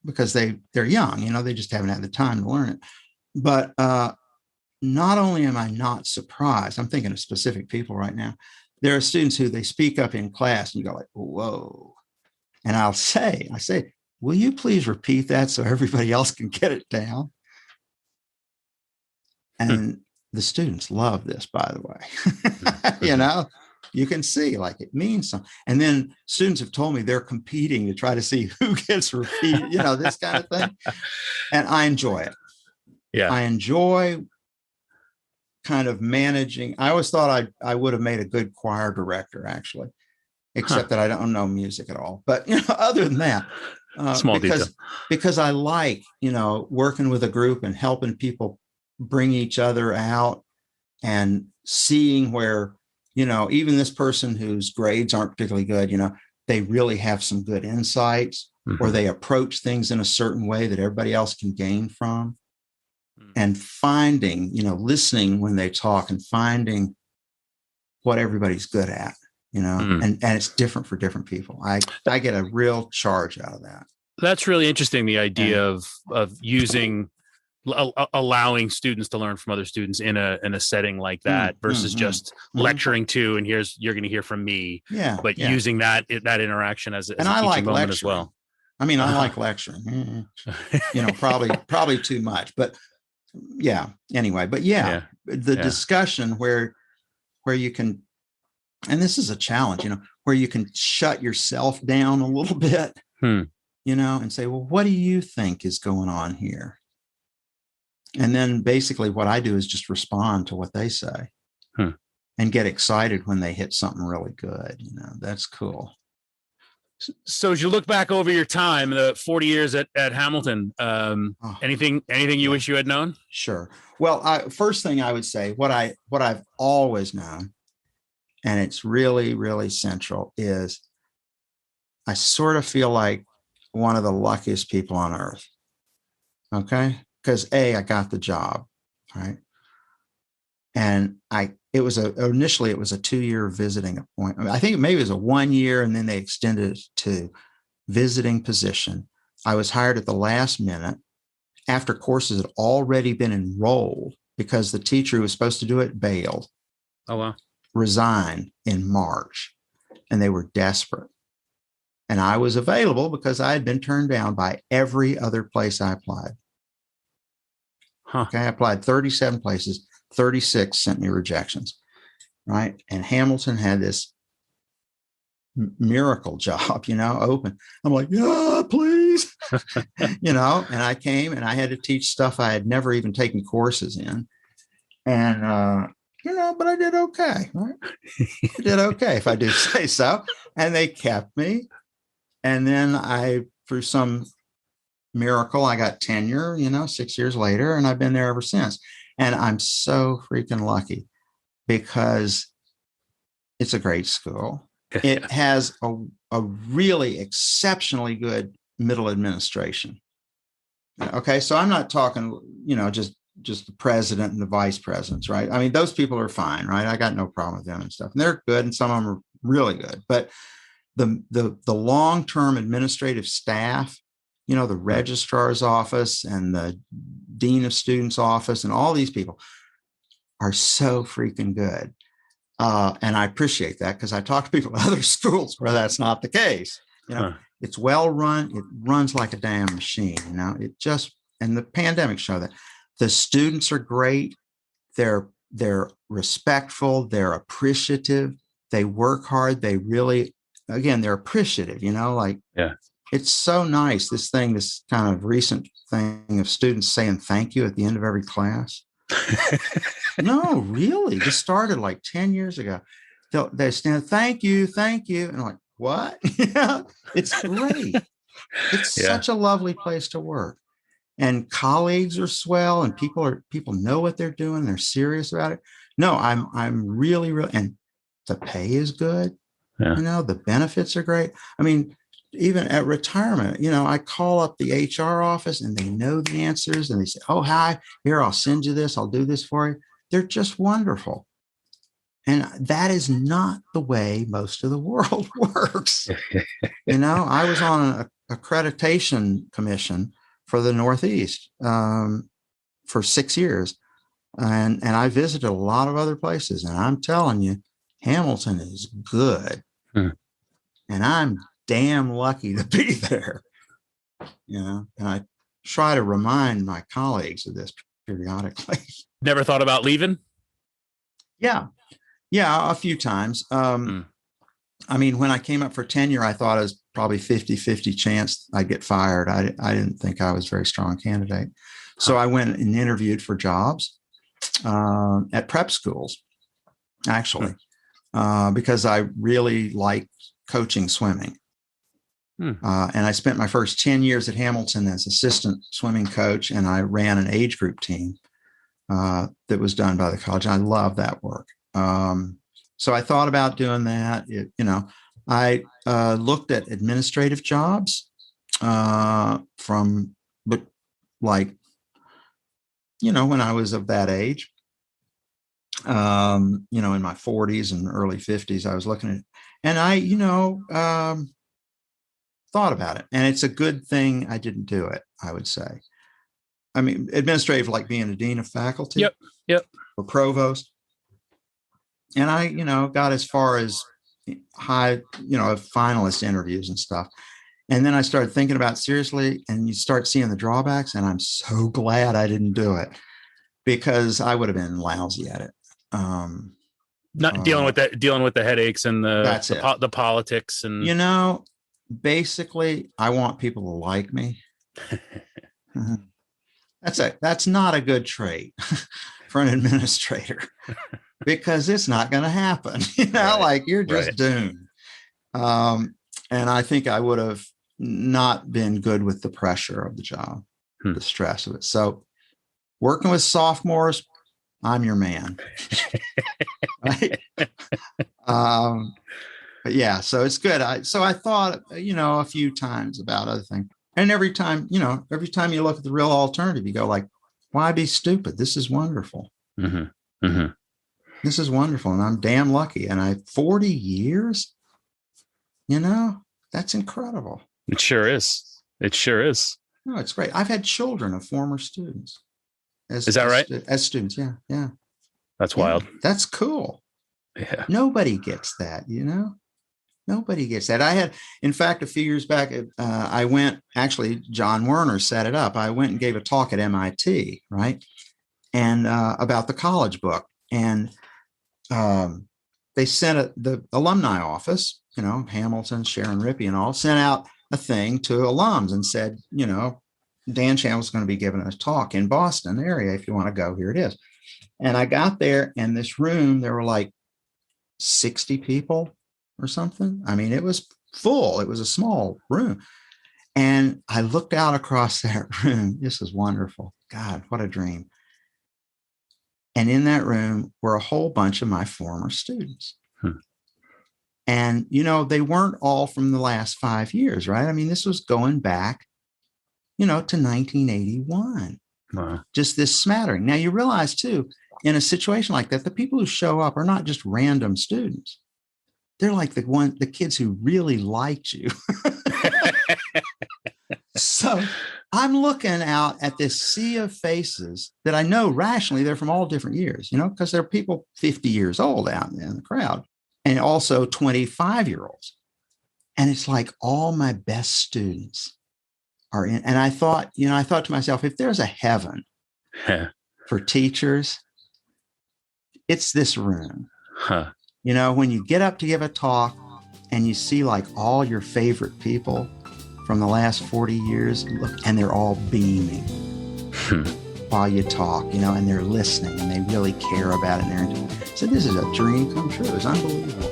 Speaker 1: because they're young, they just haven't had the time to learn it. But not only am I not surprised, I'm thinking of specific people right now. There are students who they speak up in class and you go like, whoa. And I say, will you please repeat that so everybody else can get it down? And the students love this, by the way. You can see like it means something. And then students have told me they're competing to try to see who gets repeated, this kind of thing. And I enjoy it.
Speaker 3: Yeah.
Speaker 1: I enjoy kind of managing. I always thought I would have made a good choir director, actually, except that I don't know music at all. But, other than that, because I like, working with a group and helping people bring each other out and seeing where, even this person whose grades aren't particularly good, they really have some good insights, or they approach things in a certain way that everybody else can gain from. And finding, listening when they talk and finding what everybody's good at, and it's different for different people. I get a real charge out of that.
Speaker 3: That's really interesting. The idea of using, allowing students to learn from other students in a setting like that versus just lecturing to, and you're going to hear from me.
Speaker 1: Yeah.
Speaker 3: But using that interaction as a teaching
Speaker 1: like
Speaker 3: moment as well.
Speaker 1: I mean, I like lecturing, probably too much, but yeah, anyway, but the discussion where you can, and this is a challenge, where you can shut yourself down a little bit, and say, well, what do you think is going on here? And then basically what I do is just respond to what they say and get excited when they hit something really good. That's cool.
Speaker 3: So as you look back over your time, the 40 years at Hamilton, anything you wish you had known?
Speaker 1: Sure. Well, first thing I would say, what I've always known, and it's really, really central, is I sort of feel like one of the luckiest people on earth. Okay. Because I got the job, right? And initially it was a 2-year visiting appointment. I think maybe it was a 1 year, and then they extended it to visiting position. I was hired at the last minute after courses had already been enrolled because the teacher who was supposed to do it bailed.
Speaker 3: Oh, wow.
Speaker 1: Resigned in March, and they were desperate. And I was available because I had been turned down by every other place I applied. Okay, I applied 37 places, 36 sent me rejections, right? And Hamilton had this miracle job, open. I'm like, yeah, please, and I came and I had to teach stuff I had never even taken courses in. And, but I did okay, right? I did okay, if I do say so. And they kept me. And then through some miracle, I got tenure, 6 years later, and I've been there ever since. And I'm so freaking lucky because it's a great school. It has a really exceptionally good middle administration. Okay. So I'm not talking, just just the president and the vice presidents, right? I mean, those people are fine, right? I got no problem with them and stuff. And they're good, and some of them are really good. But the long-term administrative staff, the registrar's office and the dean of students office and all these people are so freaking good. And I appreciate that, because I talk to people at other schools where that's not the case. It's well run. It runs like a damn machine. And the pandemic showed that. The students are great. They're respectful. They're appreciative. They work hard. They really, again, they're appreciative, It's so nice. This kind of recent thing of students saying thank you at the end of every class. No, really. This started like 10 years ago. They stand, thank you. And I'm like, what? It's great. It's such a lovely place to work. And colleagues are swell, and people know what they're doing. They're serious about it. No, I'm really, and the pay is good.
Speaker 2: Yeah.
Speaker 1: The benefits are great. I mean, even at retirement, I call up the HR office and they know the answers, and they say, oh, hi, here, I'll send you this. I'll do this for you. They're just wonderful. And that is not the way most of the world works. I was on an accreditation commission for the Northeast for 6 years. And I visited a lot of other places. And I'm telling you, Hamilton is good. And I'm damn lucky to be there. And I try to remind my colleagues of this periodically.
Speaker 3: Never thought about leaving?
Speaker 1: Yeah, a few times. I mean, when I came up for tenure, I thought it was probably 50-50 chance I'd get fired. I didn't think I was a very strong candidate. So I went and interviewed for jobs at prep schools, actually, because I really liked coaching swimming. And I spent my first 10 years at Hamilton as assistant swimming coach, and I ran an age group team that was done by the college. I love that work. So I thought about doing that. I looked at administrative jobs when I was of that age, in my 40s and early 50s, I was looking at, and I, thought about it, and it's a good thing I didn't do it, I would say. I mean, administrative, like being a dean of faculty.
Speaker 3: Yep.
Speaker 1: Or provost. And I, got as far as high, finalist interviews and stuff. And then I started thinking about it seriously, and you start seeing the drawbacks, and I'm so glad I didn't do it, because I would have been lousy at it.
Speaker 3: Not dealing with the headaches and the politics and
Speaker 1: basically I want people to like me. That's not a good trait for an administrator, because it's not going to happen. Like you're just doomed. And I think I would have not been good with the pressure of the job, the stress of it. So working with sophomores, I'm your man. Right? But yeah, so it's good. I thought, a few times about other things. And every time you look at the real alternative, you go like, why be stupid? This is wonderful.
Speaker 3: Mm-hmm. Mm-hmm.
Speaker 1: This is wonderful. And I'm damn lucky. And 40 years, that's incredible.
Speaker 3: It sure is.
Speaker 1: No, it's great. I've had children of former students.
Speaker 3: Is that right?
Speaker 1: As students. Yeah.
Speaker 3: That's wild.
Speaker 1: That's cool.
Speaker 3: Yeah.
Speaker 1: Nobody gets that, Nobody gets that. I had, in fact, a few years back, I went, actually, John Werner set it up. I went and gave a talk at MIT, right? And about the college book. And they sent the alumni office, Hamilton, Sharon Rippey and all, sent out a thing to alums and said, Dan Chambliss is going to be giving a talk in Boston area. If you want to go, here it is. And I got there, and this room, there were like 60 people or something. I mean, it was full. It was a small room. And I looked out across that room. This is wonderful. God, what a dream. And in that room were a whole bunch of my former students. And, they weren't all from the last 5 years, right? I mean, this was going back, to 1981.
Speaker 3: Wow.
Speaker 1: Just this smattering. Now you realize too, in a situation like that, the people who show up are not just random students. They're like the kids who really liked you. So I'm looking out at this sea of faces that I know rationally they're from all different years, because there are people 50 years old out in the crowd and also 25-year-olds. And it's like all my best students are in. And I thought to myself, if there's a heaven for teachers, it's this room.
Speaker 3: Huh.
Speaker 1: When you get up to give a talk and you see like all your favorite people from the last 40 years, and they're all beaming while you talk, and they're listening and they really care about it. So this is a dream come true. It's unbelievable.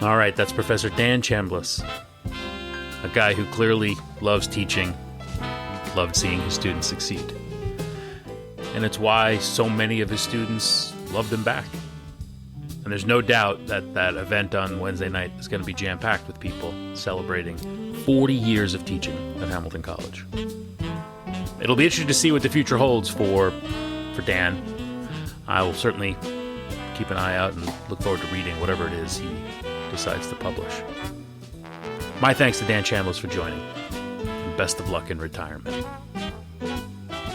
Speaker 2: All right, that's Professor Dan Chambliss, a guy who clearly loves teaching, loved seeing his students succeed. And it's why so many of his students loved him back. And there's no doubt that that event on Wednesday night is going to be jam-packed with people celebrating 40 years of teaching at Hamilton College. It'll be interesting to see what the future holds for Dan. I will certainly keep an eye out and look forward to reading whatever it is he decides to publish. My thanks to Dan Chambliss for joining, and best of luck in retirement.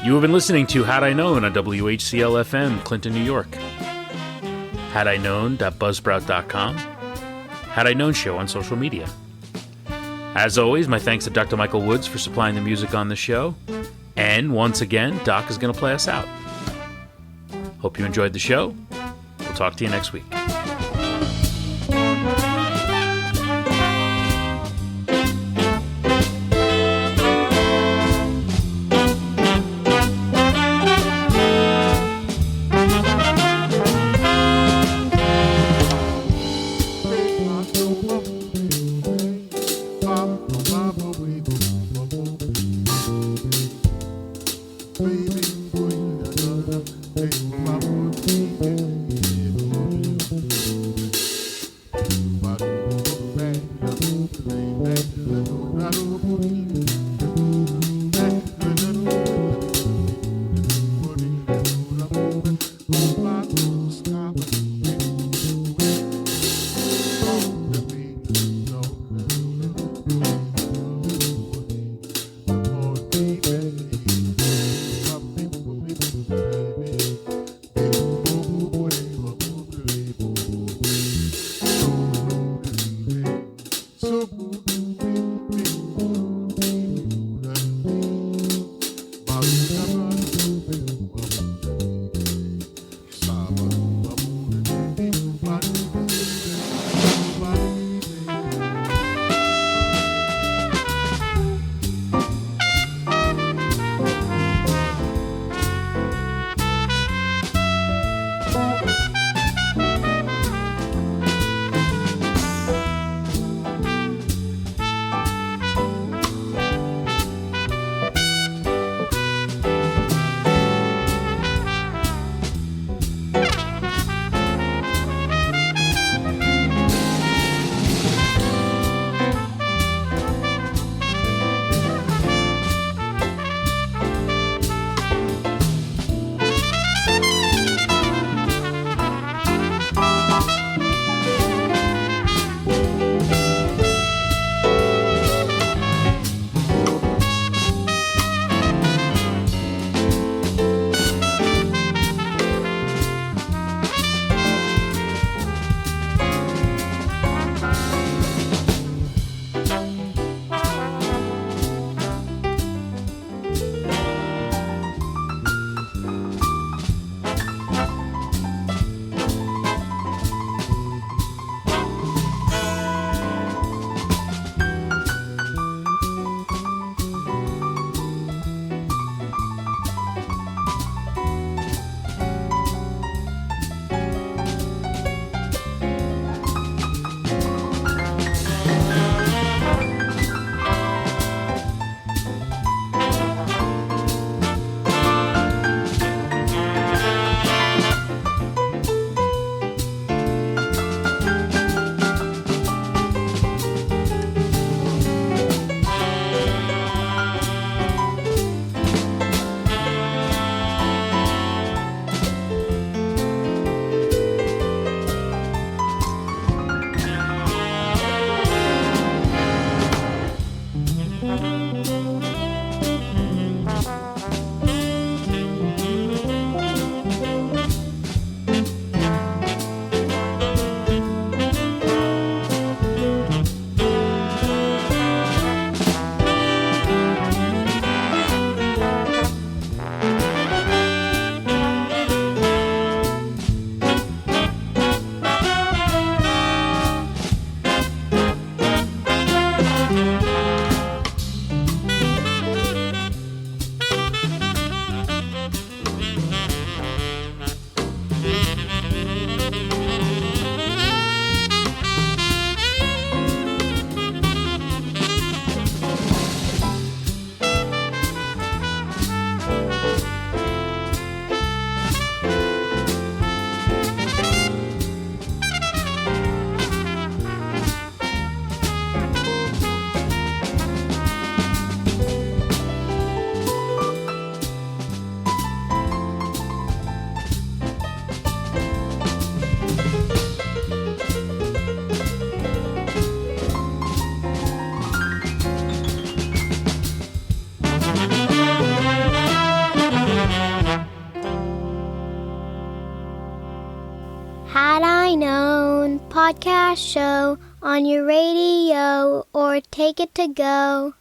Speaker 2: You have been listening to Had I Known on WHCL-FM, Clinton, New York. Had I Known.buzzsprout.com. Had I Known Show on social media. As always, my thanks to Dr. Michael Woods for supplying the music on the show. And once again, Doc is going to play us out. Hope you enjoyed the show. We'll talk to you next week.
Speaker 4: Baby, podcast show on your radio or take it to go.